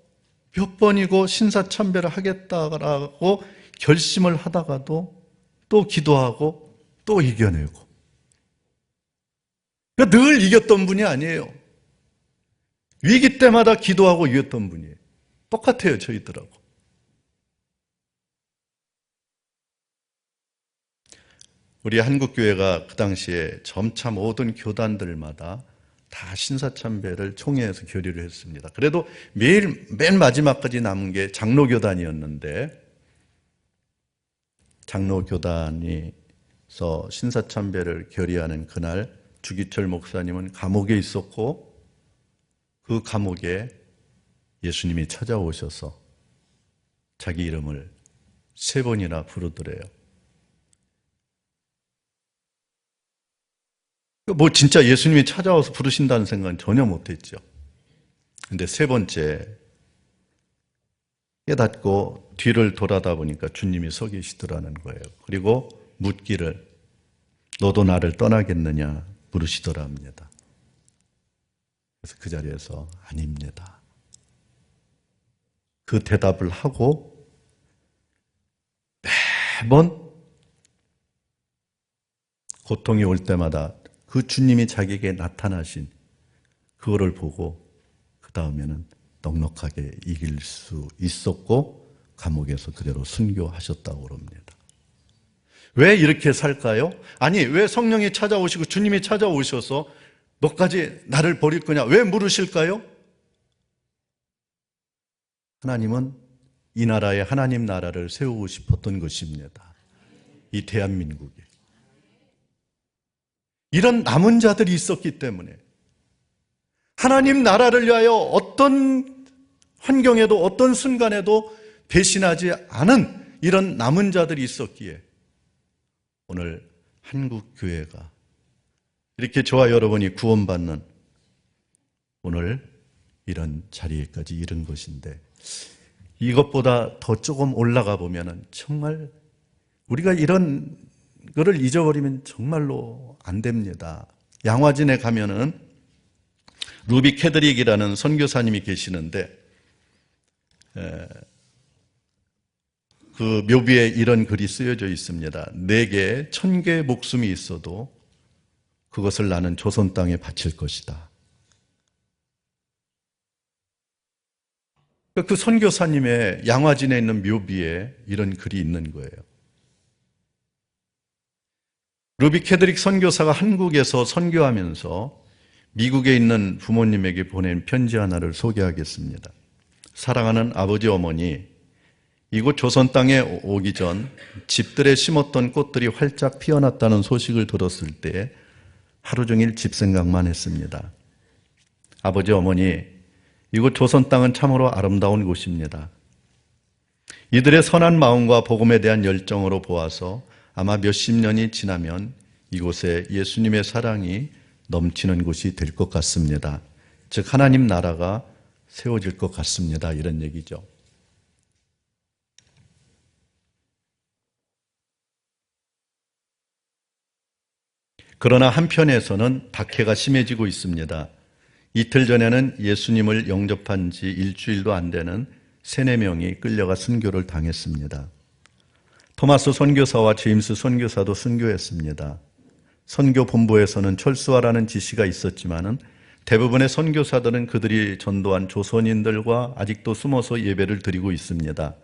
몇 번이고 신사참배를 하겠다라고 결심을 하다가도 또 기도하고 또 이겨내고 그러니까 늘 이겼던 분이 아니에요. 위기 때마다 기도하고 이겼던 분이에요. 똑같아요, 저희들하고. 우리 한국교회가 그 당시에 점차 모든 교단들마다 다 신사참배를 총회에서 결의를 했습니다. 그래도 맨 마지막까지 남은 게 장로교단이었는데 장로교단에서 신사참배를 결의하는 그날 주기철 목사님은 감옥에 있었고 그 감옥에 예수님이 찾아오셔서 자기 이름을 3번이나 부르더래요. 뭐 진짜 예수님이 찾아와서 부르신다는 생각은 전혀 못했죠. 근데 3번째 깨닫고 뒤를 돌아다 보니까 주님이 서 계시더라는 거예요. 그리고 묻기를 너도 나를 떠나겠느냐 물으시더랍니다. 그래서 그 자리에서 아닙니다. 그 대답을 하고 매번 고통이 올 때마다 그 주님이 자기에게 나타나신 그거를 보고 그 다음에는 넉넉하게 이길 수 있었고 감옥에서 그대로 순교하셨다고 그럽니다. 왜 이렇게 살까요? 아니 왜 성령이 찾아오시고 주님이 찾아오셔서 너까지 나를 버릴 거냐 왜 물으실까요? 하나님은 이 나라에 하나님 나라를 세우고 싶었던 것입니다. 이 대한민국에 이런 남은 자들이 있었기 때문에 하나님 나라를 위하여 어떤 환경에도 어떤 순간에도 배신하지 않은 이런 남은 자들이 있었기에 오늘 한국교회가 이렇게 저와 여러분이 구원받는 오늘 이런 자리에까지 이른 것인데 이것보다 더 조금 올라가 보면은 정말 우리가 이런 거를 잊어버리면 정말로 안 됩니다. 양화진에 가면은 루비 캐드릭이라는 선교사님이 계시는데 그 묘비에 이런 글이 쓰여져 있습니다. 내게 1000개의 목숨이 있어도 그것을 나는 조선 땅에 바칠 것이다. 그 선교사님의 양화진에 있는 묘비에 이런 글이 있는 거예요. 루비 캐드릭 선교사가 한국에서 선교하면서 미국에 있는 부모님에게 보낸 편지 하나를 소개하겠습니다. 사랑하는 아버지 어머니, 이곳 조선 땅에 오기 전 집들에 심었던 꽃들이 활짝 피어났다는 소식을 들었을 때 하루 종일 집 생각만 했습니다. 아버지 어머니, 이곳 조선 땅은 참으로 아름다운 곳입니다. 이들의 선한 마음과 복음에 대한 열정으로 보아서 아마 몇십 년이 지나면 이곳에 예수님의 사랑이 넘치는 곳이 될 것 같습니다. 즉 하나님 나라가 세워질 것 같습니다. 이런 얘기죠. 그러나 한편에서는 박해가 심해지고 있습니다. 이틀 전에는 예수님을 영접한 지 일주일도 안 되는 3-4명이 끌려가 순교를 당했습니다. 토마스 선교사와 제임스 선교사도 순교했습니다. 선교 본부에서는 철수하라는 지시가 있었지만은 대부분의 선교사들은 그들이 전도한 조선인들과 아직도 숨어서 예배를 드리고 있습니다.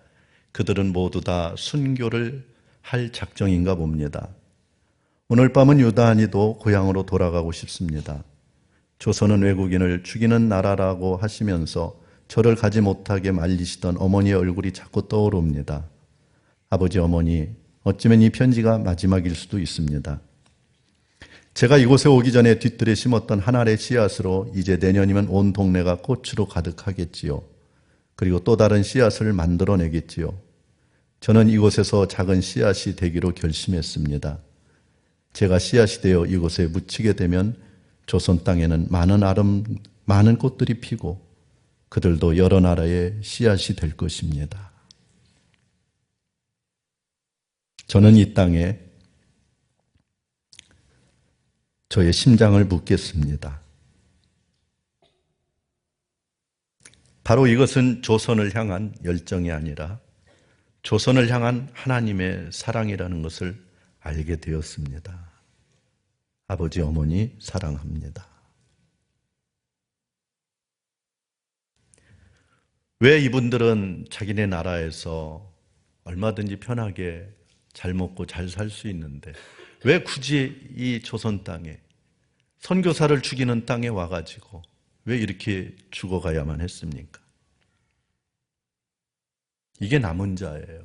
그들은 모두 다 순교를 할 작정인가 봅니다. 오늘 밤은 유다한이도 고향으로 돌아가고 싶습니다. 조선은 외국인을 죽이는 나라라고 하시면서 저를 가지 못하게 말리시던 어머니의 얼굴이 자꾸 떠오릅니다. 아버지 어머니, 어쩌면 이 편지가 마지막일 수도 있습니다. 제가 이곳에 오기 전에 뒤뜰에 심었던 한 알의 씨앗으로 이제 내년이면 온 동네가 꽃으로 가득하겠지요. 그리고 또 다른 씨앗을 만들어내겠지요. 저는 이곳에서 작은 씨앗이 되기로 결심했습니다. 제가 씨앗이 되어 이곳에 묻히게 되면 조선 땅에는 많은 꽃들이 피고 그들도 여러 나라의 씨앗이 될 것입니다. 저는 이 땅에 저의 심장을 묻겠습니다. 바로 이것은 조선을 향한 열정이 아니라 조선을 향한 하나님의 사랑이라는 것을 알게 되었습니다. 아버지, 어머니 사랑합니다. 왜 이분들은 자기네 나라에서 얼마든지 편하게 잘 먹고 잘 살 수 있는데 왜 굳이 이 조선 땅에 선교사를 죽이는 땅에 와가지고 왜 이렇게 죽어가야만 했습니까? 이게 남은 자예요.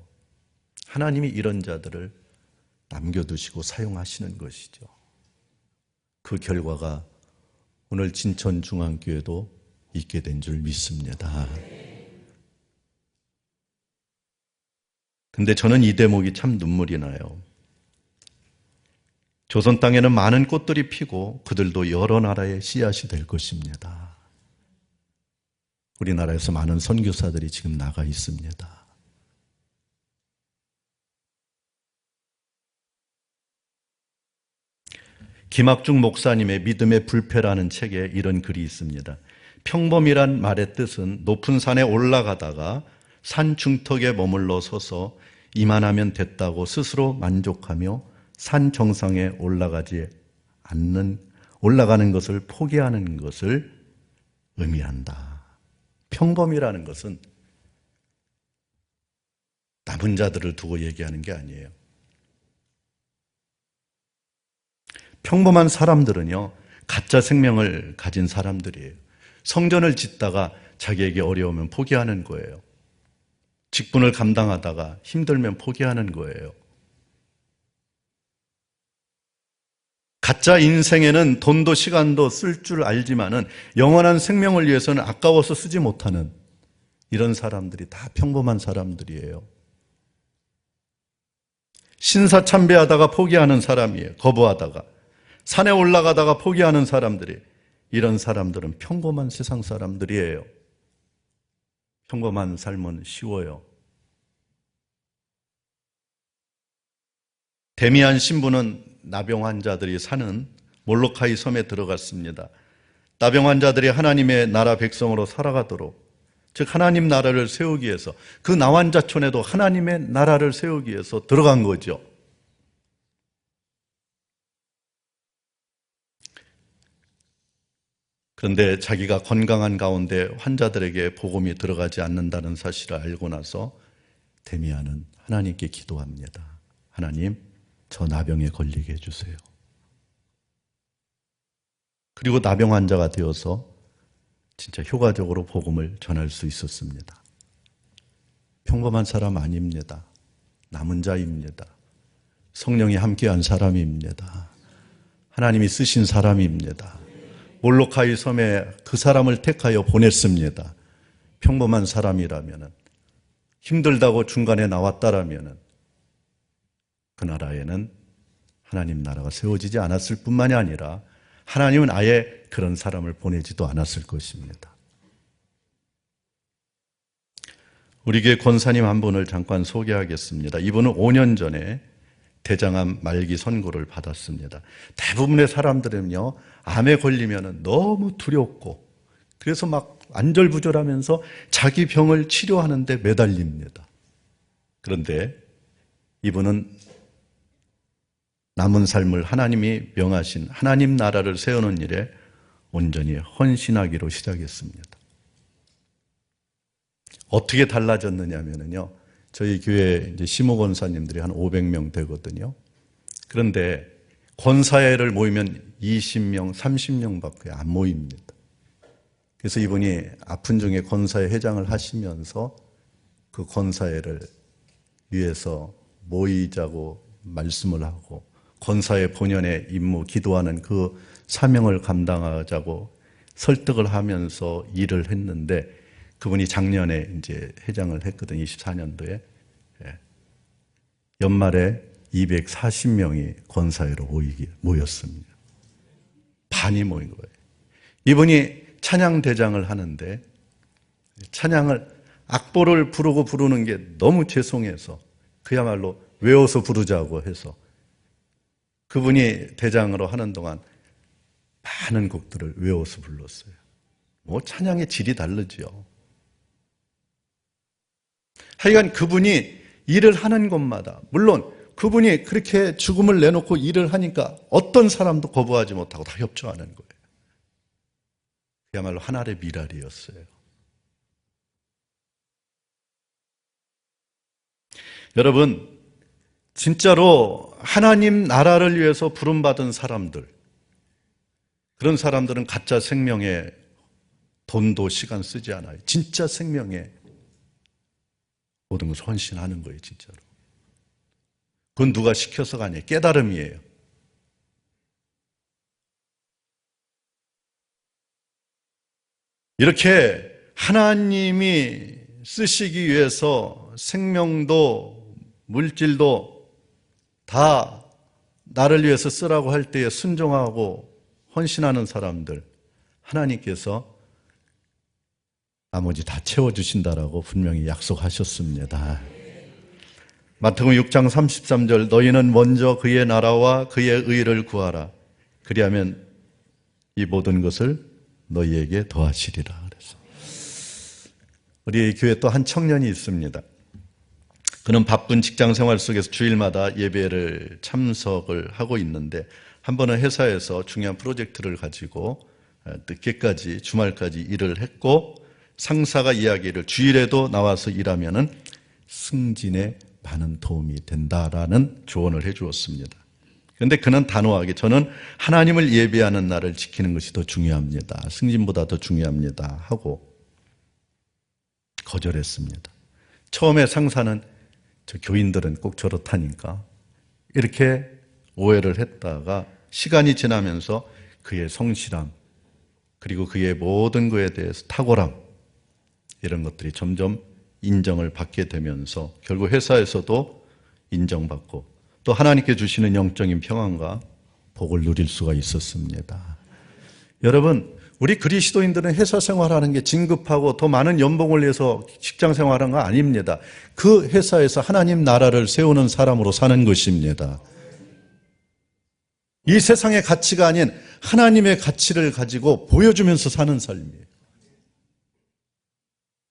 하나님이 이런 자들을 남겨두시고 사용하시는 것이죠. 그 결과가 오늘 진천중앙교회도 있게 된 줄 믿습니다. 근데 저는 이 대목이 참 눈물이 나요. 조선 땅에는 많은 꽃들이 피고 그들도 여러 나라의 씨앗이 될 것입니다. 우리나라에서 많은 선교사들이 지금 나가 있습니다. 김학중 목사님의 믿음의 불패라는 책에 이런 글이 있습니다. 평범이란 말의 뜻은 높은 산에 올라가다가 산 중턱에 머물러 서서 이만하면 됐다고 스스로 만족하며 산 정상에 올라가는 것을 포기하는 것을 의미한다. 평범이라는 것은 남은 자들을 두고 얘기하는 게 아니에요. 평범한 사람들은요, 가짜 생명을 가진 사람들이에요. 성전을 짓다가 자기에게 어려우면 포기하는 거예요. 직분을 감당하다가 힘들면 포기하는 거예요. 가짜 인생에는 돈도 시간도 쓸 줄 알지만은 영원한 생명을 위해서는 아까워서 쓰지 못하는 이런 사람들이 다 평범한 사람들이에요. 신사참배하다가 포기하는 사람이에요. 거부하다가. 산에 올라가다가 포기하는 사람들이, 이런 사람들은 평범한 세상 사람들이에요. 평범한 삶은 쉬워요. 데미안 신부는 나병 환자들이 사는 몰로카이 섬에 들어갔습니다. 나병 환자들이 하나님의 나라 백성으로 살아가도록, 즉 하나님 나라를 세우기 위해서, 그 나환자촌에도 하나님의 나라를 세우기 위해서 들어간 거죠. 그런데 자기가 건강한 가운데 환자들에게 복음이 들어가지 않는다는 사실을 알고 나서 데미안은 하나님께 기도합니다. 하나님, 저 나병에 걸리게 해주세요. 그리고 나병 환자가 되어서 진짜 효과적으로 복음을 전할 수 있었습니다. 평범한 사람 아닙니다. 남은 자입니다. 성령이 함께한 사람입니다. 하나님이 쓰신 사람입니다. 몰로카이 섬에 그 사람을 택하여 보냈습니다. 평범한 사람이라면, 힘들다고 중간에 나왔다라면 그 나라에는 하나님 나라가 세워지지 않았을 뿐만이 아니라 하나님은 아예 그런 사람을 보내지도 않았을 것입니다. 우리 교회 권사님 한 분을 잠깐 소개하겠습니다. 이분은 5년 전에 대장암 말기 선고를 받았습니다. 대부분의 사람들은요, 암에 걸리면 너무 두렵고, 그래서 막 안절부절하면서 자기 병을 치료하는데 매달립니다. 그런데 이분은 남은 삶을 하나님이 명하신 하나님 나라를 세우는 일에 온전히 헌신하기로 시작했습니다. 어떻게 달라졌느냐면요, 저희 교회 이제 시모 권사님들이 한 500명 되거든요. 그런데 권사회를 모이면 20명, 30명밖에 안 모입니다. 그래서 이분이 아픈 중에 권사회 회장을 하시면서 그 권사회를 위해서 모이자고 말씀을 하고 권사회 본연의 임무, 기도하는 그 사명을 감당하자고 설득을 하면서 일을 했는데, 그분이 작년에 이제 회장을 했거든요. 24년도에. 연말에 240명이 권사회로 모였습니다. 반이 모인 거예요. 이분이 찬양대장을 하는데, 찬양을, 악보를 부르는 게 너무 죄송해서 그야말로 외워서 부르자고 해서 그분이 대장으로 하는 동안 많은 곡들을 외워서 불렀어요. 뭐 찬양의 질이 다르죠. 하여간 그분이 일을 하는 곳마다, 물론 그분이 그렇게 죽음을 내놓고 일을 하니까 어떤 사람도 거부하지 못하고 다 협조하는 거예요. 그야말로 하나의 미랄이었어요. 여러분, 진짜로 하나님 나라를 위해서 부름받은 사람들, 그런 사람들은 가짜 생명에 돈도 시간 쓰지 않아요. 진짜 생명에 모든 것을 헌신하는 거예요, 진짜로. 그건 누가 시켜서가 아니에요. 깨달음이에요. 이렇게 하나님이 쓰시기 위해서 생명도 물질도 다 나를 위해서 쓰라고 할 때에 순종하고 헌신하는 사람들, 하나님께서 나머지 다 채워주신다라고 분명히 약속하셨습니다. 마태복음 6장 33절, 너희는 먼저 그의 나라와 그의 의를 구하라. 그리하면 이 모든 것을 너희에게 더하시리라. 그래서 우리 교회에 또 한 청년이 있습니다. 그는 바쁜 직장 생활 속에서 주일마다 예배를 참석을 하고 있는데, 한 번은 회사에서 중요한 프로젝트를 가지고 늦게까지 주말까지 일을 했고, 상사가 이야기를 주일에도 나와서 일하면은 승진에 많은 도움이 된다라는 조언을 해 주었습니다. 그런데 그는 단호하게 저는 하나님을 예배하는 날을 지키는 것이 더 중요합니다. 승진보다 더 중요합니다. 하고 거절했습니다. 처음에 상사는 저 교인들은 꼭 저렇다니까 이렇게 오해를 했다가 시간이 지나면서 그의 성실함 그리고 그의 모든 것에 대해서 탁월함 이런 것들이 점점 인정을 받게 되면서 결국 회사에서도 인정받고 또 하나님께 주시는 영적인 평안과 복을 누릴 수가 있었습니다. 여러분, 우리 그리스도인들은 회사 생활하는 게 진급하고 더 많은 연봉을 위해서 직장 생활하는 거 아닙니다. 그 회사에서 하나님 나라를 세우는 사람으로 사는 것입니다. 이 세상의 가치가 아닌 하나님의 가치를 가지고 보여주면서 사는 삶이에요.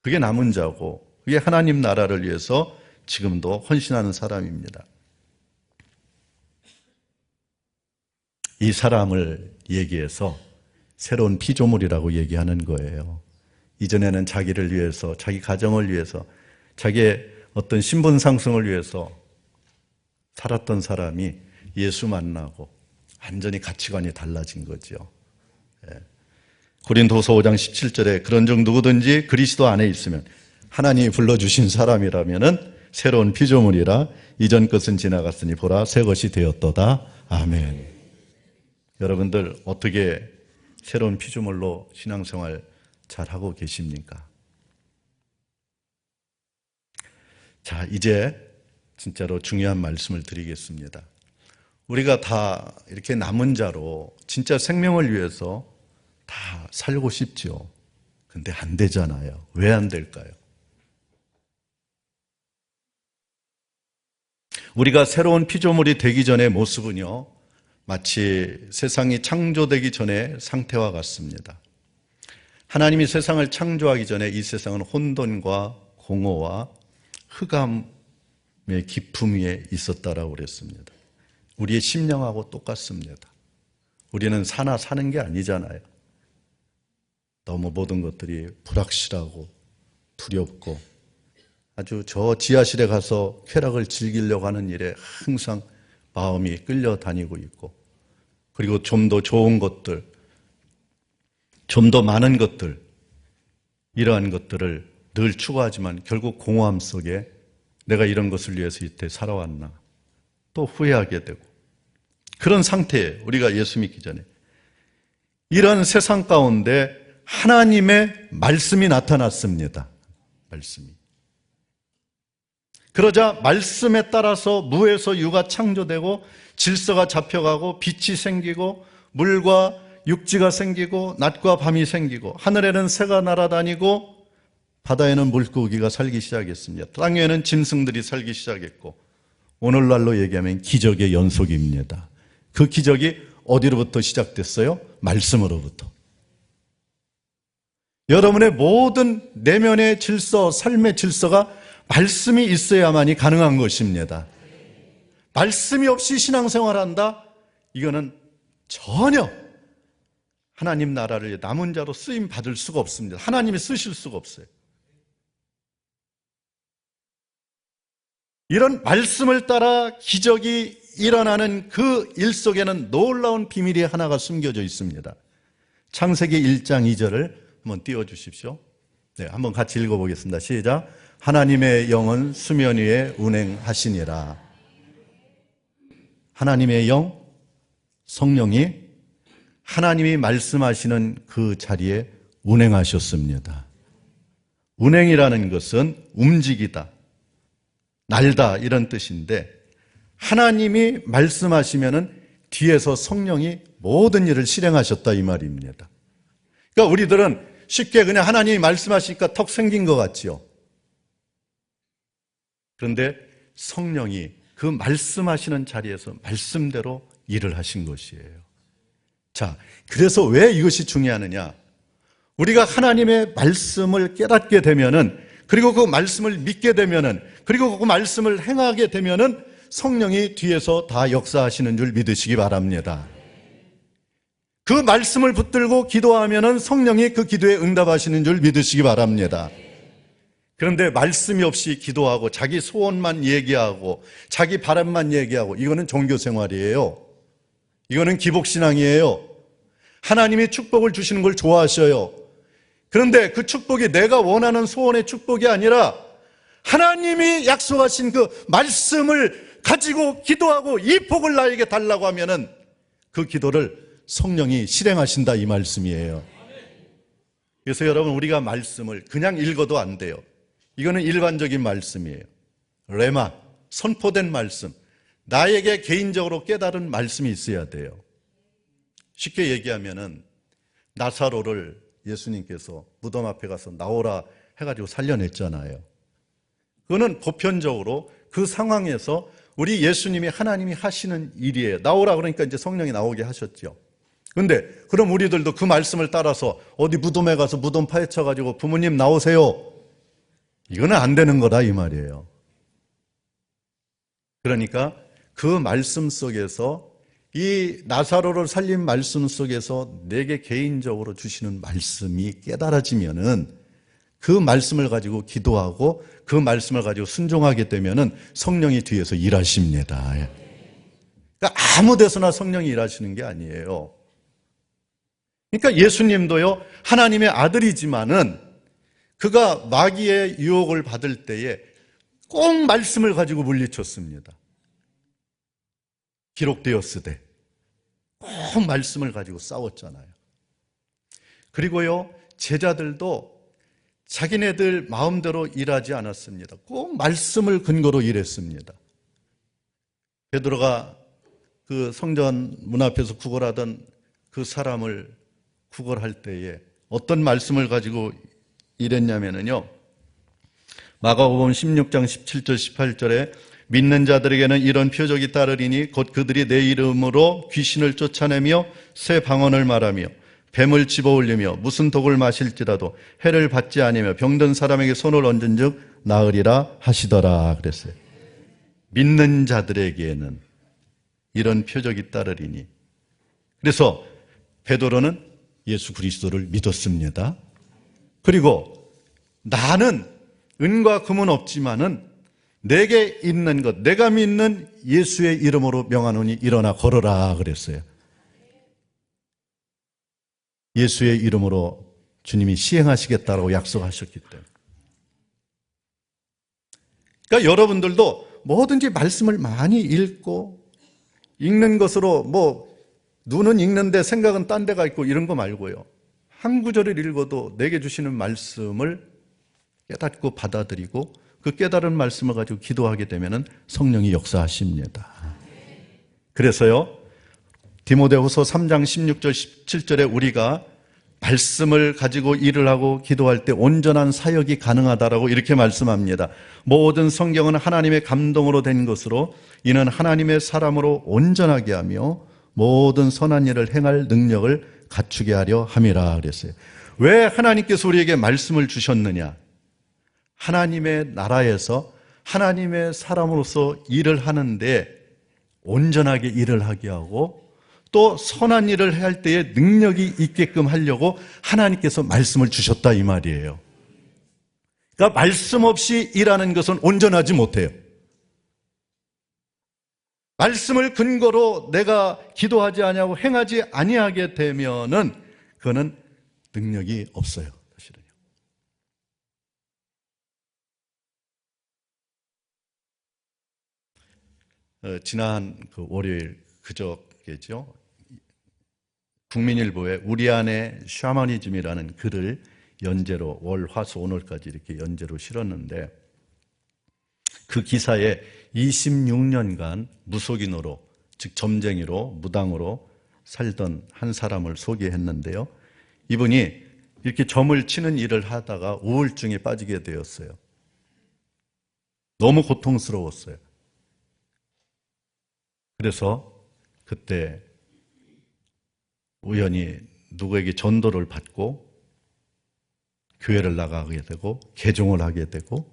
그게 남은 자고 그게 하나님 나라를 위해서 지금도 헌신하는 사람입니다. 이 사람을 얘기해서 새로운 피조물이라고 얘기하는 거예요. 이전에는 자기를 위해서, 자기 가정을 위해서, 자기의 어떤 신분 상승을 위해서 살았던 사람이 예수 만나고 완전히 가치관이 달라진 거죠. 고린도서 5장 17절에 그런 중 누구든지 그리스도 안에 있으면 하나님이 불러주신 사람이라면은 새로운 피조물이라 이전 것은 지나갔으니 보라 새 것이 되었도다. 아멘. 여러분들 어떻게 새로운 피조물로 신앙생활 잘하고 계십니까? 자, 이제 진짜로 중요한 말씀을 드리겠습니다. 우리가 다 이렇게 남은 자로 진짜 생명을 위해서 다 살고 싶죠. 근데 안 되잖아요. 왜 안 될까요? 우리가 새로운 피조물이 되기 전의 모습은요, 마치 세상이 창조되기 전의 상태와 같습니다. 하나님이 세상을 창조하기 전에 이 세상은 혼돈과 공허와 흑암의 깊음 위에 있었다라고 그랬습니다. 우리의 심령하고 똑같습니다. 우리는 사는 게 아니잖아요. 너무 모든 것들이 불확실하고 두렵고 아주 저 지하실에 가서 쾌락을 즐기려고 하는 일에 항상 마음이 끌려다니고 있고, 그리고 좀 더 좋은 것들, 좀 더 많은 것들, 이러한 것들을 늘 추구하지만 결국 공허함 속에 내가 이런 것을 위해서 이때 살아왔나 또 후회하게 되고, 그런 상태에 우리가 예수 믿기 전에 이런 세상 가운데 하나님의 말씀이 나타났습니다. 말씀이. 그러자 말씀에 따라서 무에서 유가 창조되고 질서가 잡혀가고 빛이 생기고 물과 육지가 생기고 낮과 밤이 생기고 하늘에는 새가 날아다니고 바다에는 물고기가 살기 시작했습니다. 땅 위에는 짐승들이 살기 시작했고, 오늘날로 얘기하면 기적의 연속입니다. 그 기적이 어디로부터 시작됐어요? 말씀으로부터. 여러분의 모든 내면의 질서, 삶의 질서가 말씀이 있어야만이 가능한 것입니다. 말씀이 없이 신앙생활한다? 이거는 전혀 하나님 나라를 남은 자로 쓰임 받을 수가 없습니다. 하나님이 쓰실 수가 없어요. 이런 말씀을 따라 기적이 일어나는 그 일 속에는 놀라운 비밀이 하나가 숨겨져 있습니다. 창세기 1장 2절을 한번 띄워주십시오. 네, 한번 같이 읽어보겠습니다. 시작. 하나님의 영은 수면 위에 운행하시니라. 하나님의 영, 성령이 하나님이 말씀하시는 그 자리에 운행하셨습니다. 운행이라는 것은 움직이다, 날다 이런 뜻인데, 하나님이 말씀하시면은 뒤에서 성령이 모든 일을 실행하셨다 이 말입니다. 그러니까 우리들은 쉽게 그냥 하나님이 말씀하시니까 턱 생긴 것 같지요. 그런데 성령이 그 말씀하시는 자리에서 말씀대로 일을 하신 것이에요. 자, 그래서 왜 이것이 중요하느냐? 우리가 하나님의 말씀을 깨닫게 되면은, 그리고 그 말씀을 믿게 되면은, 그리고 그 말씀을 행하게 되면은 성령이 뒤에서 다 역사하시는 줄 믿으시기 바랍니다. 그 말씀을 붙들고 기도하면은 성령이 그 기도에 응답하시는 줄 믿으시기 바랍니다. 그런데 말씀이 없이 기도하고 자기 소원만 얘기하고 자기 바람만 얘기하고, 이거는 종교생활이에요. 이거는 기복신앙이에요. 하나님이 축복을 주시는 걸 좋아하셔요. 그런데 그 축복이 내가 원하는 소원의 축복이 아니라 하나님이 약속하신 그 말씀을 가지고 기도하고 이 복을 나에게 달라고 하면은 그 기도를 성령이 실행하신다 이 말씀이에요. 그래서 여러분, 우리가 말씀을 그냥 읽어도 안 돼요. 이거는 일반적인 말씀이에요. 레마, 선포된 말씀, 나에게 개인적으로 깨달은 말씀이 있어야 돼요. 쉽게 얘기하면은 나사로를 예수님께서 무덤 앞에 가서 나오라 해가지고 살려냈잖아요. 그거는 보편적으로 그 상황에서 우리 예수님이 하나님이 하시는 일이에요. 나오라 그러니까 이제 성령이 나오게 하셨죠. 그런데 그럼 우리들도 그 말씀을 따라서 어디 무덤에 가서 무덤 파헤쳐가지고 부모님 나오세요, 이거는 안 되는 거다 이 말이에요. 그러니까 그 말씀 속에서, 이 나사로를 살린 말씀 속에서 내게 개인적으로 주시는 말씀이 깨달아지면은 그 말씀을 가지고 기도하고 그 말씀을 가지고 순종하게 되면은 성령이 뒤에서 일하십니다. 그러니까 아무 데서나 성령이 일하시는 게 아니에요. 그러니까 예수님도요, 하나님의 아들이지만은 그가 마귀의 유혹을 받을 때에 꼭 말씀을 가지고 물리쳤습니다. 기록되었으되, 꼭 말씀을 가지고 싸웠잖아요. 그리고요, 제자들도 자기네들 마음대로 일하지 않았습니다. 꼭 말씀을 근거로 일했습니다. 베드로가 그 성전 문 앞에서 구걸하던 그 사람을 구걸할 때에 어떤 말씀을 가지고 일했냐면요, 마가복음 16장 17절 18절에 믿는 자들에게는 이런 표적이 따르리니 곧 그들이 내 이름으로 귀신을 쫓아내며 새 방언을 말하며 뱀을 집어올리며 무슨 독을 마실지라도 해를 받지 아니며 병든 사람에게 손을 얹은 즉 나으리라 하시더라 그랬어요. 믿는 자들에게는 이런 표적이 따르리니. 그래서 베드로는 예수 그리스도를 믿었습니다. 그리고 나는 은과 금은 없지만은 내게 있는 것, 내가 믿는 예수의 이름으로 명하노니 일어나 걸어라 그랬어요. 예수의 이름으로 주님이 시행하시겠다라고 약속하셨기 때문에. 그러니까 여러분들도 뭐든지 말씀을 많이 읽고, 읽는 것으로 눈은 읽는데 생각은 딴 데가 있고 이런 거 말고요, 한 구절을 읽어도 내게 주시는 말씀을 깨닫고 받아들이고 그 깨달은 말씀을 가지고 기도하게 되면 성령이 역사하십니다. 그래서요, 디모데후서 3장 16절 17절에 우리가 말씀을 가지고 일을 하고 기도할 때 온전한 사역이 가능하다라고 이렇게 말씀합니다. 모든 성경은 하나님의 감동으로 된 것으로 이는 하나님의 사람으로 온전하게 하며 모든 선한 일을 행할 능력을 갖추게 하려 함이라 그랬어요. 왜 하나님께서 우리에게 말씀을 주셨느냐? 하나님의 나라에서 하나님의 사람으로서 일을 하는데 온전하게 일을 하게 하고 또 선한 일을 할 때에 능력이 있게끔 하려고 하나님께서 말씀을 주셨다 이 말이에요. 그러니까 말씀 없이 일하는 것은 온전하지 못해요. 말씀을 근거로 내가 기도하지 아니하고 행하지 아니하게 되면은 그거는 능력이 없어요. 사실은요. 지난 그 월요일 그저께죠. 국민일보에 우리 안에 샤머니즘이라는 글을 연재로 월, 화, 수, 오늘까지 이렇게 연재로 실었는데 그 기사에 26년간 무속인으로, 즉 점쟁이로, 무당으로 살던 한 사람을 소개했는데요. 이분이 이렇게 점을 치는 일을 하다가 우울증에 빠지게 되었어요. 너무 고통스러웠어요. 그래서 그때 우연히 누구에게 전도를 받고 교회를 나가게 되고 개종을 하게 되고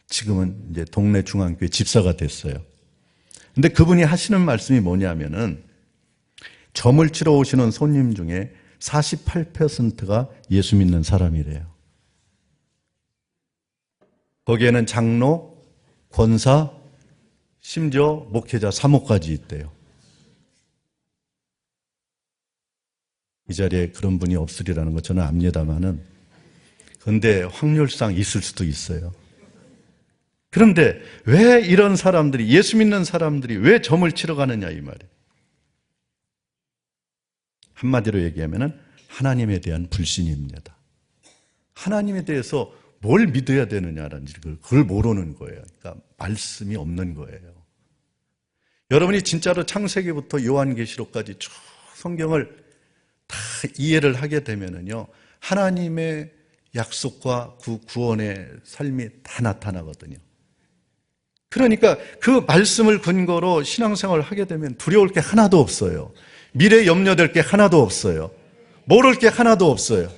지금은 이제 동네 중앙교회 집사가 됐어요. 근데 그분이 하시는 말씀이 뭐냐면은 점을 치러 오시는 손님 중에 48%가 예수 믿는 사람이래요. 거기에는 장로, 권사, 심지어 목회자, 사모까지 있대요. 이 자리에 그런 분이 없으리라는 거 저는 압니다만은, 그런데 확률상 있을 수도 있어요. 그런데 왜 이런 사람들이, 예수 믿는 사람들이 왜 점을 치러 가느냐 이 말이에요. 한마디로 얘기하면 하나님에 대한 불신입니다. 하나님에 대해서 뭘 믿어야 되느냐라는 그걸 모르는 거예요. 그러니까 말씀이 없는 거예요. 여러분이 진짜로 창세기부터 요한계시록까지 쭉 성경을 다 이해를 하게 되면은요, 하나님의 약속과 그 구원의 삶이 다 나타나거든요. 그러니까 그 말씀을 근거로 신앙생활을 하게 되면 두려울 게 하나도 없어요. 미래에 염려될 게 하나도 없어요. 모를 게 하나도 없어요.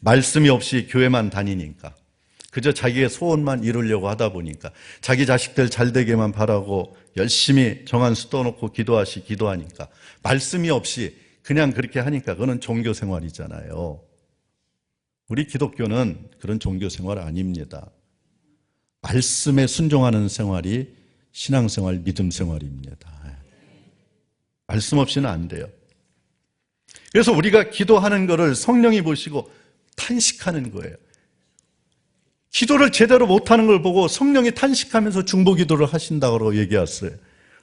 말씀이 없이 교회만 다니니까, 그저 자기의 소원만 이루려고 하다 보니까, 자기 자식들 잘 되게만 바라고 열심히 정한수 떠놓고 기도하니까, 말씀이 없이 그냥 그렇게 하니까 그거는 종교생활이잖아요. 우리 기독교는 그런 종교생활 아닙니다. 말씀에 순종하는 생활이 신앙생활, 믿음생활입니다. 말씀 없이는 안 돼요. 그래서 우리가 기도하는 것을 성령이 보시고 탄식하는 거예요. 기도를 제대로 못하는 걸 보고 성령이 탄식하면서 중보기도를 하신다고 얘기했어요.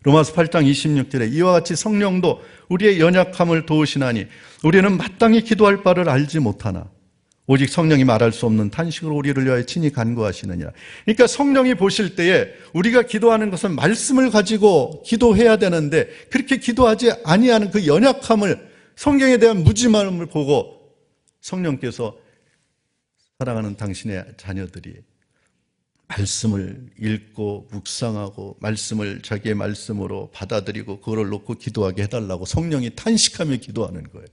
로마서 8장 26절에 이와 같이 성령도 우리의 연약함을 도우시나니 우리는 마땅히 기도할 바를 알지 못하나 오직 성령이 말할 수 없는 탄식으로 우리를 위하여 친히 간구하시느니라. 그러니까 성령이 보실 때에 우리가 기도하는 것은 말씀을 가지고 기도해야 되는데 그렇게 기도하지 아니하는 그 연약함을, 성경에 대한 무지함을 보고 성령께서 사랑하는 당신의 자녀들이 말씀을 읽고 묵상하고 말씀을 자기의 말씀으로 받아들이고 그거를 놓고 기도하게 해달라고 성령이 탄식하며 기도하는 거예요.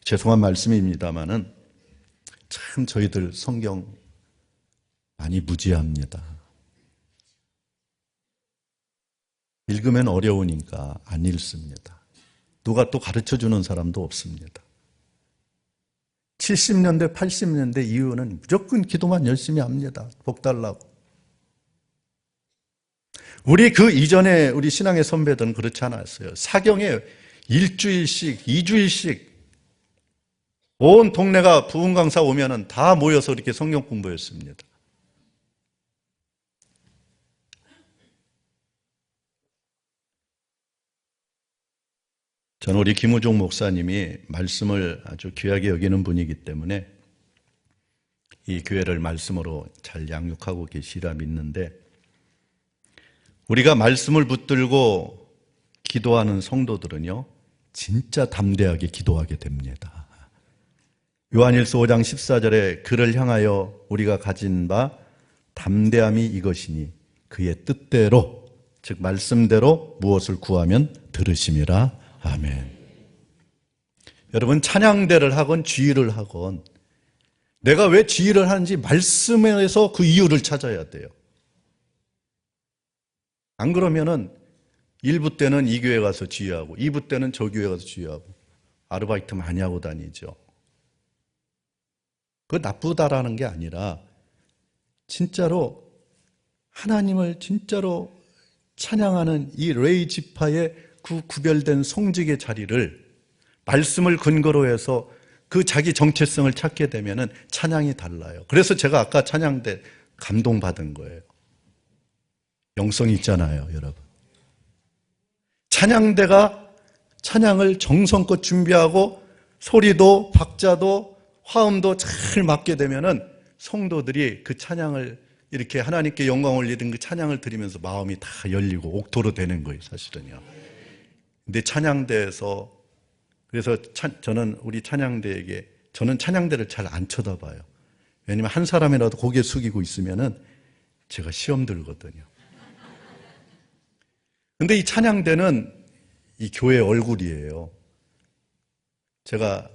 죄송한 말씀입니다만은 참 저희들 성경 많이 무지합니다. 읽으면 어려우니까 안 읽습니다. 누가 또 가르쳐주는 사람도 없습니다. 70년대, 80년대 이후는 무조건 기도만 열심히 합니다. 복 달라고. 우리 그 이전에 우리 신앙의 선배들은 그렇지 않았어요. 사경에 일주일씩, 2주일씩 온 동네가 부흥 강사 오면은 다 모여서 이렇게 성경 공부했습니다. 저는 우리 김우종 목사님이 말씀을 아주 귀하게 여기는 분이기 때문에 이 교회를 말씀으로 잘 양육하고 계시라 믿는데, 우리가 말씀을 붙들고 기도하는 성도들은요 진짜 담대하게 기도하게 됩니다. 요한일서 5장 14절에 그를 향하여 우리가 가진 바 담대함이 이것이니 그의 뜻대로, 즉 말씀대로 무엇을 구하면 들으심이라. 아멘. 여러분, 찬양대를 하건 지휘를 하건 내가 왜 지휘를 하는지 말씀에서 그 이유를 찾아야 돼요. 안 그러면은 1부 때는 이 교회 가서 지휘하고 2부 때는 저 교회 가서 지휘하고 아르바이트 많이 하고 다니죠. 그거 나쁘다라는 게 아니라 진짜로 하나님을 진짜로 찬양하는 이 레위 지파의 그 구별된 성직의 자리를 말씀을 근거로 해서 그 자기 정체성을 찾게 되면은 찬양이 달라요. 그래서 제가 아까 찬양대 감동받은 거예요. 영성이 있잖아요, 여러분. 찬양대가 찬양을 정성껏 준비하고 소리도 박자도 화음도 잘 맞게 되면은 성도들이 그 찬양을 이렇게 하나님께 영광을 올리는 그 찬양을 드리면서 마음이 다 열리고 옥토로 되는 거예요, 사실은요. 근데 찬양대에서 그래서 저는 우리 찬양대에게 저는 찬양대를 잘 안 쳐다봐요. 왜냐면 한 사람이라도 고개 숙이고 있으면은 제가 시험 들거든요. 근데 이 찬양대는 이 교회 얼굴이에요. 제가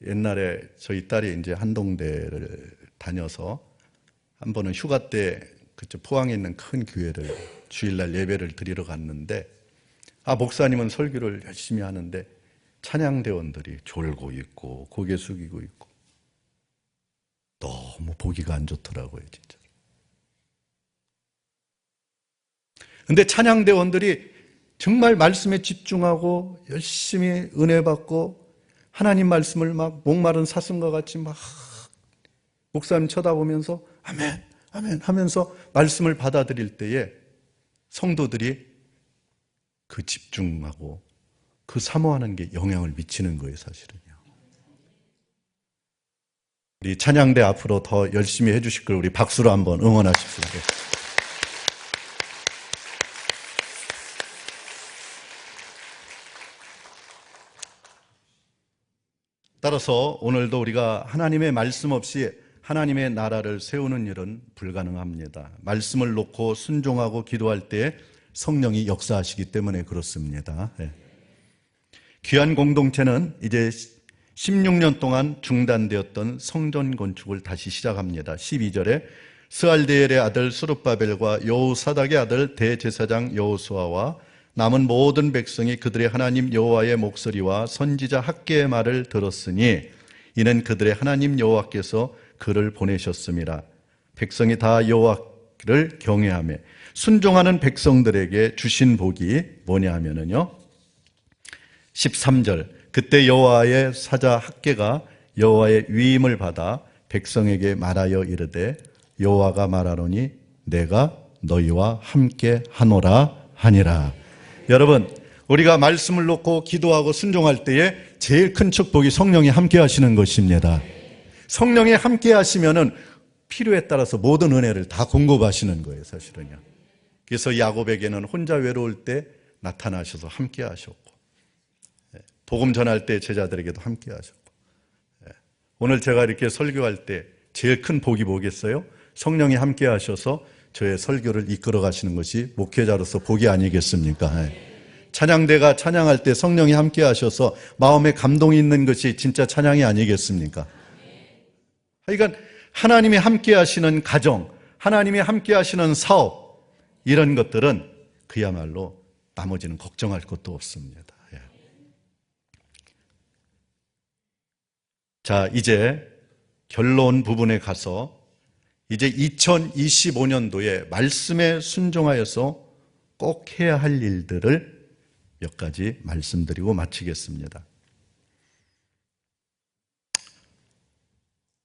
옛날에 저희 딸이 이제 한동대를 다녀서 한 번은 휴가 때 그쪽 포항에 있는 큰 교회를 주일날 예배를 드리러 갔는데 목사님은 설교를 열심히 하는데 찬양대원들이 졸고 있고 고개 숙이고 있고 너무 보기가 안 좋더라고요, 진짜. 근데 찬양대원들이 정말 말씀에 집중하고 열심히 은혜 받고 하나님 말씀을 막 목마른 사슴과 같이 막 목사님 쳐다보면서 아멘, 아멘 하면서 말씀을 받아들일 때에 성도들이 그 집중하고 그 사모하는 게 영향을 미치는 거예요, 사실은요. 우리 찬양대 앞으로 더 열심히 해주실 걸 우리 박수로 한번 응원하십시오. 따라서 오늘도 우리가 하나님의 말씀 없이 하나님의 나라를 세우는 일은 불가능합니다. 말씀을 놓고 순종하고 기도할 때 성령이 역사하시기 때문에 그렇습니다. 귀한 공동체는 이제 16년 동안 중단되었던 성전 건축을 다시 시작합니다. 12절에 스알디엘의 아들 스룹바벨과 여호사닥의 아들 대제사장 여호수아와 남은 모든 백성이 그들의 하나님 여호와의 목소리와 선지자 학개의 말을 들었으니 이는 그들의 하나님 여호와께서 그를 보내셨음이라. 백성이 다 여호와를 경외하며 순종하는 백성들에게 주신 복이 뭐냐 하면은요, 13절 그때 여호와의 사자 학개가 여호와의 위임을 받아 백성에게 말하여 이르되 여호와가 말하노니 내가 너희와 함께 하노라 하니라. 여러분, 우리가 말씀을 놓고 기도하고 순종할 때에 제일 큰 축복이 성령이 함께 하시는 것입니다. 성령이 함께 하시면은 필요에 따라서 모든 은혜를 다 공급하시는 거예요, 사실은요. 그래서 야곱에게는 혼자 외로울 때 나타나셔서 함께 하셨고, 복음 전할 때 제자들에게도 함께 하셨고, 오늘 제가 이렇게 설교할 때 제일 큰 복이 뭐겠어요? 성령이 함께 하셔서 저의 설교를 이끌어 가시는 것이 목회자로서 복이 아니겠습니까? 찬양대가 찬양할 때 성령이 함께 하셔서 마음에 감동이 있는 것이 진짜 찬양이 아니겠습니까? 그러니까 하나님이 함께 하시는 가정, 하나님이 함께 하시는 사업, 이런 것들은 그야말로 나머지는 걱정할 것도 없습니다. 자, 이제 결론 부분에 가서 이제 2025년도에 말씀에 순종하여서 꼭 해야 할 일들을 몇 가지 말씀드리고 마치겠습니다.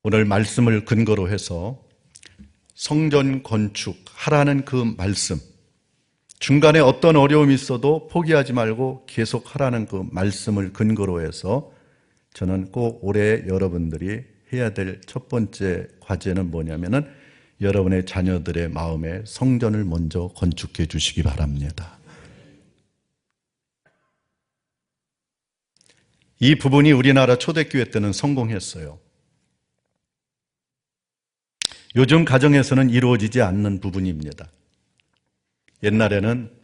오늘 말씀을 근거로 해서 성전 건축하라는 그 말씀, 중간에 어떤 어려움이 있어도 포기하지 말고 계속 하라는 그 말씀을 근거로 해서 저는 꼭 올해 여러분들이 해야 될 첫 번째 과제는 뭐냐면은 여러분의 자녀들의 마음에 성전을 먼저 건축해 주시기 바랍니다. 이 부분이 우리나라 초대교회 때는 성공했어요. 요즘 가정에서는 이루어지지 않는 부분입니다. 옛날에는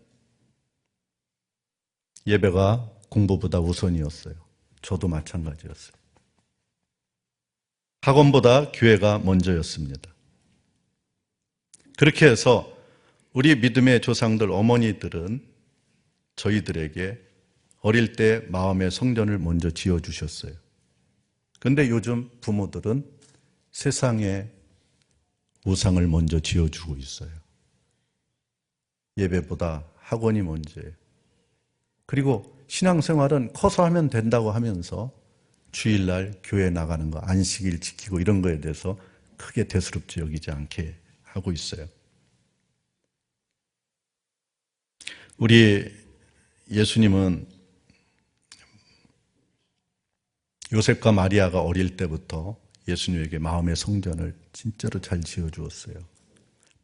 예배가 공부보다 우선이었어요. 저도 마찬가지였어요. 학원보다 교회가 먼저였습니다. 그렇게 해서 우리 믿음의 조상들, 어머니들은 저희들에게 어릴 때 마음의 성전을 먼저 지어주셨어요. 그런데 요즘 부모들은 세상의 우상을 먼저 지어주고 있어요. 예배보다 학원이 먼저예요. 그리고 신앙생활은 커서 하면 된다고 하면서 주일날 교회 나가는 거, 안식일 지키고 이런 거에 대해서 크게 대수롭지 여기지 않게 하고 있어요. 우리 예수님은 요셉과 마리아가 어릴 때부터 예수님에게 마음의 성전을 진짜로 잘 지어주었어요.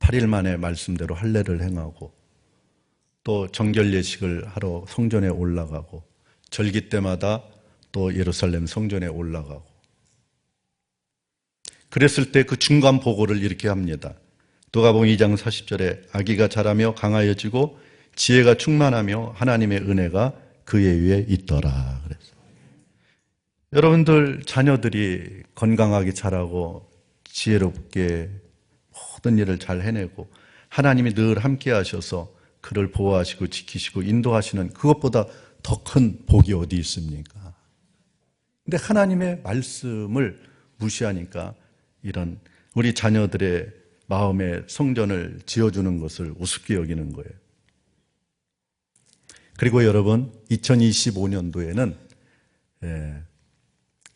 8일 만에 말씀대로 할례를 행하고 또 정결 예식을 하러 성전에 올라가고 절기 때마다 또 예루살렘 성전에 올라가고 그랬을 때 그 중간 보고를 이렇게 합니다. 누가복음 2장 40절에 아기가 자라며 강하여지고 지혜가 충만하며 하나님의 은혜가 그의 위에 있더라. 그래서 여러분들 자녀들이 건강하게 자라고 지혜롭게 모든 일을 잘 해내고 하나님이 늘 함께 하셔서 그를 보호하시고 지키시고 인도하시는 그것보다 더 큰 복이 어디 있습니까? 근데 하나님의 말씀을 무시하니까 이런 우리 자녀들의 마음의 성전을 지어주는 것을 우습게 여기는 거예요. 그리고 여러분 2025년도에는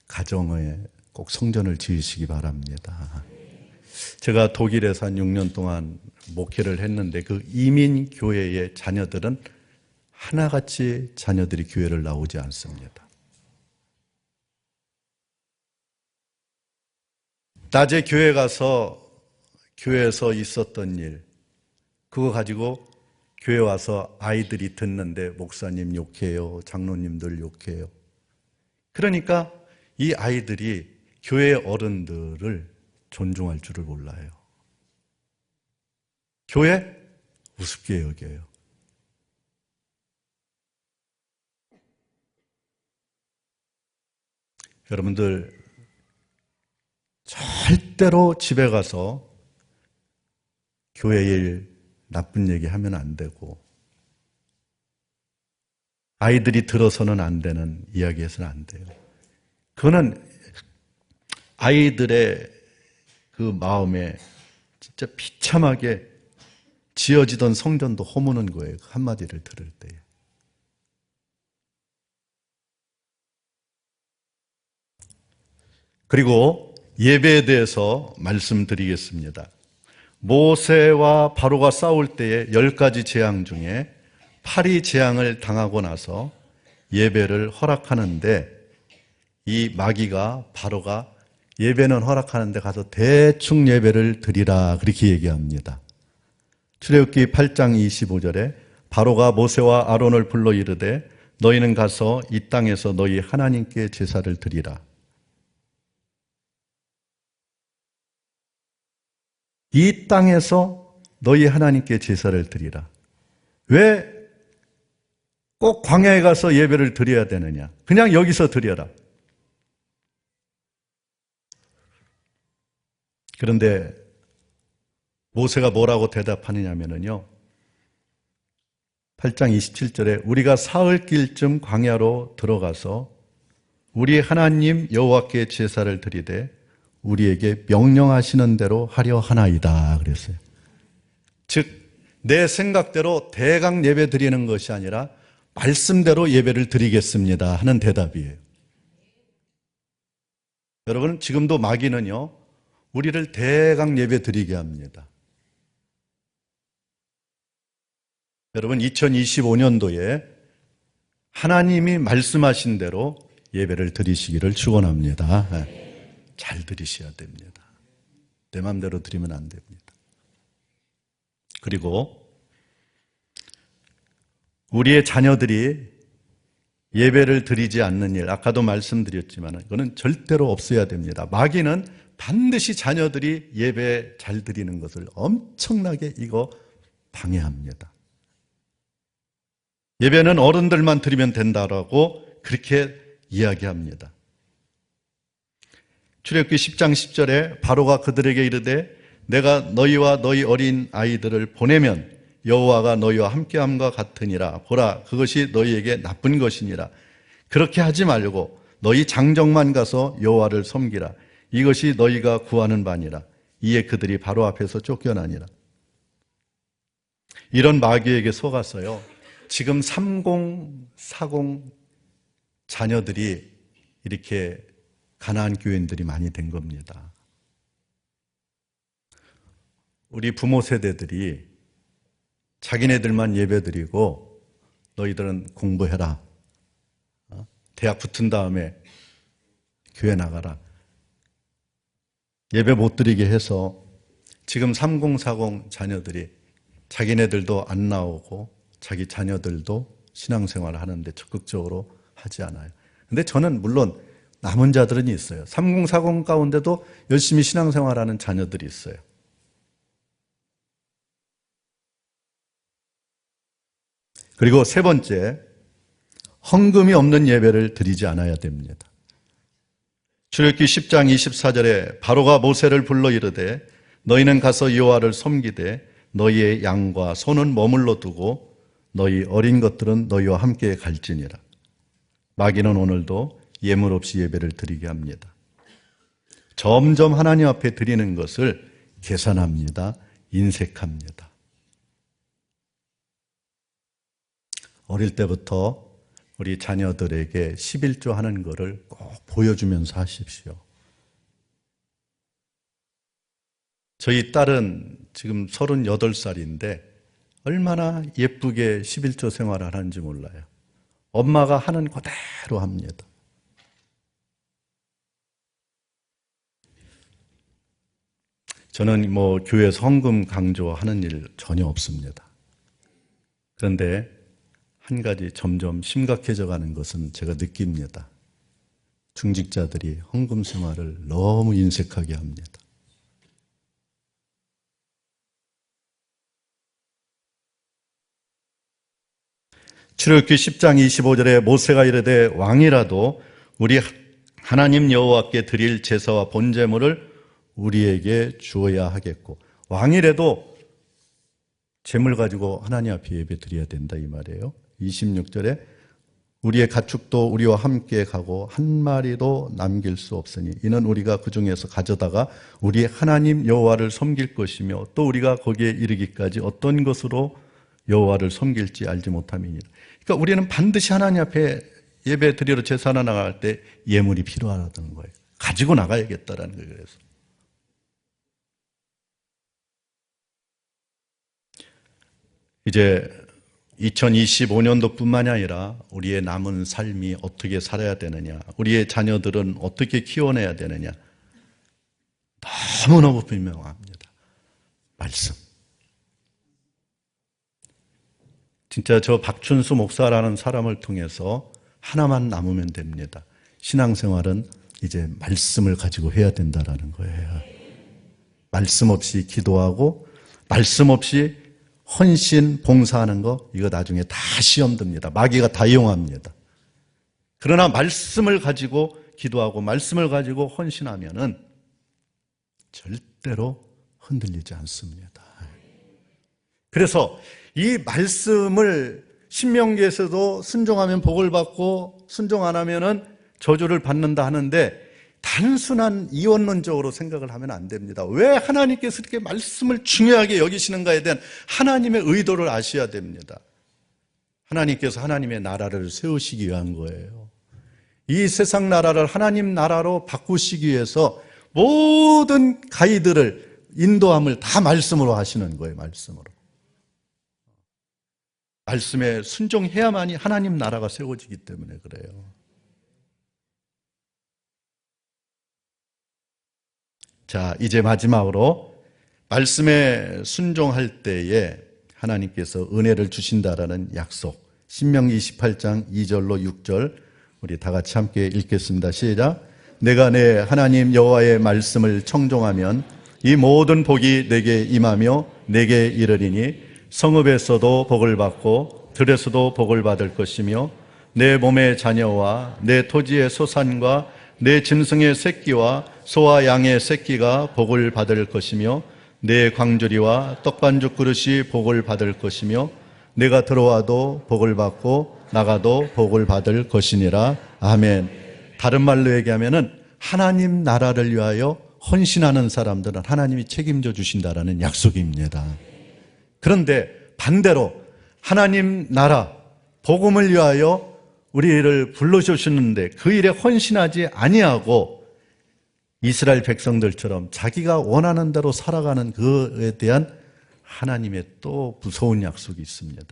가정에 꼭 성전을 지으시기 바랍니다. 제가 독일에서 한 6년 동안 목회를 했는데 그 이민교회의 자녀들은 하나같이 자녀들이 교회를 나오지 않습니다. 낮에 교회 가서 교회에서 있었던 일 그거 가지고 교회 와서 아이들이 듣는데 목사님 욕해요, 장로님들 욕해요. 그러니까 이 아이들이 교회 어른들을 존중할 줄을 몰라요. 교회 우습게 여겨요. 여러분들 절대로 집에 가서 교회 일 나쁜 얘기 하면 안 되고 아이들이 들어서는 안 되는 이야기해서는 안 돼요. 그거는 아이들의 그 마음에 진짜 비참하게 지어지던 성전도 허무는 거예요. 그 한마디를 들을 때. 그리고 예배에 대해서 말씀드리겠습니다. 모세와 바로가 싸울 때의 10가지 재앙 중에 8위 재앙을 당하고 나서 예배를 허락하는데 이 마귀가 바로가 예배는 허락하는데 가서 대충 예배를 드리라 그렇게 얘기합니다. 출애굽기 8장 25절에 바로가 모세와 아론을 불러 이르되 너희는 가서 이 땅에서 너희 하나님께 제사를 드리라. 이 땅에서 너희 하나님께 제사를 드리라. 왜 꼭 광야에 가서 예배를 드려야 되느냐? 그냥 여기서 드려라. 그런데 모세가 뭐라고 대답하느냐면요. 8장 27절에 우리가 사흘길쯤 광야로 들어가서 우리 하나님 여호와께 제사를 드리되 우리에게 명령하시는 대로 하려 하나이다 그랬어요. 즉 내 생각대로 대강 예배 드리는 것이 아니라 말씀대로 예배를 드리겠습니다 하는 대답이에요. 여러분 지금도 마귀는요 우리를 대강 예배 드리게 합니다. 여러분 2025년도에 하나님이 말씀하신 대로 예배를 드리시기를 축원합니다. 잘 드리셔야 됩니다. 내 마음대로 드리면 안 됩니다. 그리고 우리의 자녀들이 예배를 드리지 않는 일, 아까도 말씀드렸지만 이거는 절대로 없어야 됩니다. 마귀는 반드시 자녀들이 예배 잘 드리는 것을 엄청나게 이거 방해합니다. 예배는 어른들만 드리면 된다라고 그렇게 이야기합니다. 출애굽기 10장 10절에 바로가 그들에게 이르되 내가 너희와 너희 어린 아이들을 보내면 여호와가 너희와 함께함과 같으니라. 보라 그것이 너희에게 나쁜 것이니라. 그렇게 하지 말고 너희 장정만 가서 여호와를 섬기라. 이것이 너희가 구하는 바니라. 이에 그들이 바로 앞에서 쫓겨나니라. 이런 마귀에게 속아서요 지금 30, 40 자녀들이 이렇게 가난한 교인들이 많이 된 겁니다. 우리 부모 세대들이 자기네들만 예배드리고 너희들은 공부해라. 대학 붙은 다음에 교회 나가라. 예배 못 드리게 해서 지금 3040 자녀들이 자기네들도 안 나오고 자기 자녀들도 신앙생활을 하는데 적극적으로 하지 않아요. 근데 저는 물론 남은 자들은 있어요. 3040 가운데도 열심히 신앙생활하는 자녀들이 있어요. 그리고 세 번째, 헌금이 없는 예배를 드리지 않아야 됩니다. 출애굽기 10장 24절에 바로가 모세를 불러 이르되 너희는 가서 여호와를 섬기되 너희의 양과 소는 머물러 두고 너희 어린 것들은 너희와 함께 갈지니라. 마귀는 오늘도 예물 없이 예배를 드리게 합니다. 점점 하나님 앞에 드리는 것을 계산합니다. 인색합니다. 어릴 때부터 우리 자녀들에게 11조 하는 것을 꼭 보여주면서 하십시오. 저희 딸은 지금 38살인데 얼마나 예쁘게 11조 생활을 하는지 몰라요. 엄마가 하는 그대로 합니다. 저는 교회에서 헌금 강조하는 일 전혀 없습니다. 그런데 한 가지 점점 심각해져 가는 것은 제가 느낍니다. 중직자들이 헌금 생활을 너무 인색하게 합니다. 출애굽기 10장 25절에 모세가 이르되 왕이라도 우리 하나님 여호와께 드릴 제사와 번제물을 우리에게 주어야 하겠고, 왕이라도 제물 가지고 하나님 앞에 예배 드려야 된다 이 말이에요. 26절에 우리의 가축도 우리와 함께 가고 한 마리도 남길 수 없으니 이는 우리가 그 중에서 가져다가 우리 하나님 여호와를 섬길 것이며 또 우리가 거기에 이르기까지 어떤 것으로 여호와를 섬길지 알지 못함이니라. 그러니까 우리는 반드시 하나님 앞에 예배 드리러 제사나 나갈 때 예물이 필요하다는 거예요. 가지고 나가야겠다라는 거예요. 그래서 이제 2025년도뿐만이 아니라 우리의 남은 삶이 어떻게 살아야 되느냐, 우리의 자녀들은 어떻게 키워내야 되느냐, 너무너무 분명합니다. 말씀. 진짜 저 박춘수 목사라는 사람을 통해서 하나만 남으면 됩니다. 신앙생활은 이제 말씀을 가지고 해야 된다라는 거예요. 말씀 없이 기도하고 말씀 없이 헌신, 봉사하는 거, 이거 나중에 다 시험 듭니다. 마귀가 다 이용합니다. 그러나 말씀을 가지고 기도하고 말씀을 가지고 헌신하면은 절대로 흔들리지 않습니다. 그래서 이 말씀을 신명기에서도 순종하면 복을 받고 순종 안 하면은 저주를 받는다 하는데 단순한 이원론적으로 생각을 하면 안 됩니다. 왜 하나님께서 이렇게 말씀을 중요하게 여기시는가에 대한 하나님의 의도를 아셔야 됩니다. 하나님께서 하나님의 나라를 세우시기 위한 거예요. 이 세상 나라를 하나님 나라로 바꾸시기 위해서 모든 가이드를, 인도함을 다 말씀으로 하시는 거예요. 말씀으로. 말씀에 순종해야만이 하나님 나라가 세워지기 때문에 그래요. 자, 이제 마지막으로 말씀에 순종할 때에 하나님께서 은혜를 주신다라는 약속, 신명기 28장 2절로 6절 우리 다 같이 함께 읽겠습니다. 시작. 내가 내 하나님 여호와의 말씀을 청종하면 이 모든 복이 내게 임하며 내게 이르리니 성읍에서도 복을 받고 들에서도 복을 받을 것이며 내 몸의 자녀와 내 토지의 소산과 내 짐승의 새끼와 소와 양의 새끼가 복을 받을 것이며 내 광주리와 떡반죽 그릇이 복을 받을 것이며 내가 들어와도 복을 받고 나가도 복을 받을 것이니라. 아멘. 다른 말로 얘기하면은 하나님 나라를 위하여 헌신하는 사람들은 하나님이 책임져 주신다라는 약속입니다. 그런데 반대로 하나님 나라, 복음을 위하여 우리를 불러주셨는데 그 일에 헌신하지 아니하고 이스라엘 백성들처럼 자기가 원하는 대로 살아가는 그에 대한 하나님의 또 무서운 약속이 있습니다.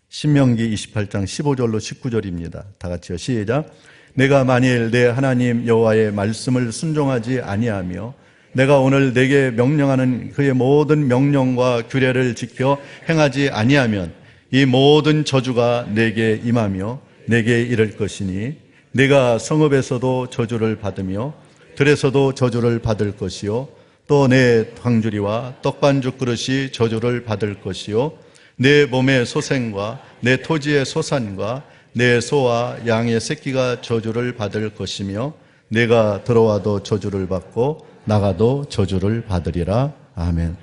신명기 28장 15절로 19절입니다. 다 같이요. 시작. 내가 만일 내 하나님 여호와의 말씀을 순종하지 아니하며 내가 오늘 내게 명령하는 그의 모든 명령과 규례를 지켜 행하지 아니하면 이 모든 저주가 내게 임하며 내게 이를 것이니 내가 성읍에서도 저주를 받으며 들에서도 저주를 받을 것이요 또 내 광주리와 떡반죽 그릇이 저주를 받을 것이요 내 몸의 소생과 내 토지의 소산과 내 소와 양의 새끼가 저주를 받을 것이며 내가 들어와도 저주를 받고 나가도 저주를 받으리라. 아멘.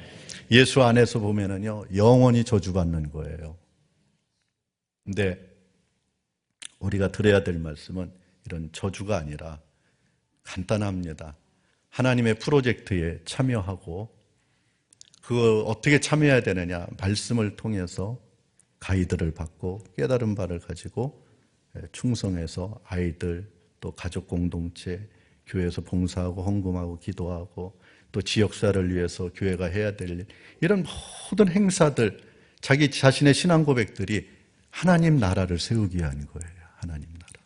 예수 안에서 보면은요 영원히 저주받는 거예요. 근데 우리가 들어야 될 말씀은 이런 저주가 아니라 간단합니다. 하나님의 프로젝트에 참여하고 그거 어떻게 참여해야 되느냐? 말씀을 통해서 가이드를 받고 깨달은 바를 가지고 충성해서 아이들 또 가족 공동체 교회에서 봉사하고 헌금하고 기도하고 또 지역사를 위해서 교회가 해야 될 일 이런 모든 행사들 자기 자신의 신앙 고백들이 하나님 나라를 세우기 위한 거예요. 하나님 나라.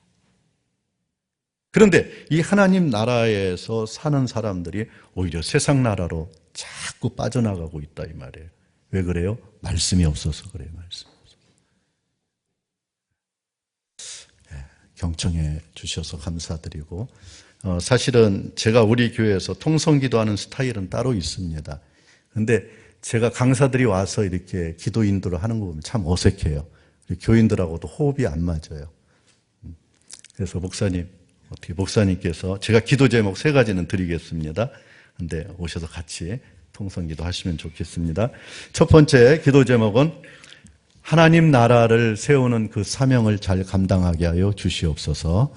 그런데 이 하나님 나라에서 사는 사람들이 오히려 세상 나라로 자꾸 빠져나가고 있다 이 말이에요. 왜 그래요? 말씀이 없어서 그래요. 말씀이 없어서. 경청해 주셔서 감사드리고 사실은 제가 우리 교회에서 통성기도하는 스타일은 따로 있습니다. 그런데 제가 강사들이 와서 이렇게 기도 인도를 하는 거 보면 참 어색해요. 교인들하고도 호흡이 안 맞아요. 그래서 목사님께서 제가 기도 제목 3가지는 드리겠습니다. 근데 오셔서 같이 통성기도 하시면 좋겠습니다. 첫 번째 기도 제목은 하나님 나라를 세우는 그 사명을 잘 감당하게 하여 주시옵소서.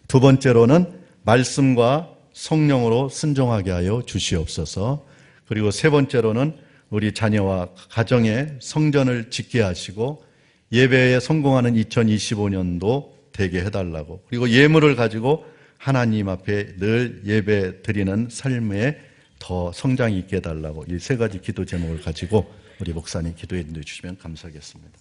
두 번째로는 말씀과 성령으로 순종하게 하여 주시옵소서. 그리고 세 번째로는 우리 자녀와 가정의 성전을 짓게 하시고 예배에 성공하는 2025년도 되게 해달라고, 그리고 예물을 가지고 하나님 앞에 늘 예배 드리는 삶에 더 성장이 있게 해달라고 이 3가지 기도 제목을 가지고 우리 목사님 기도해 주시면 감사하겠습니다.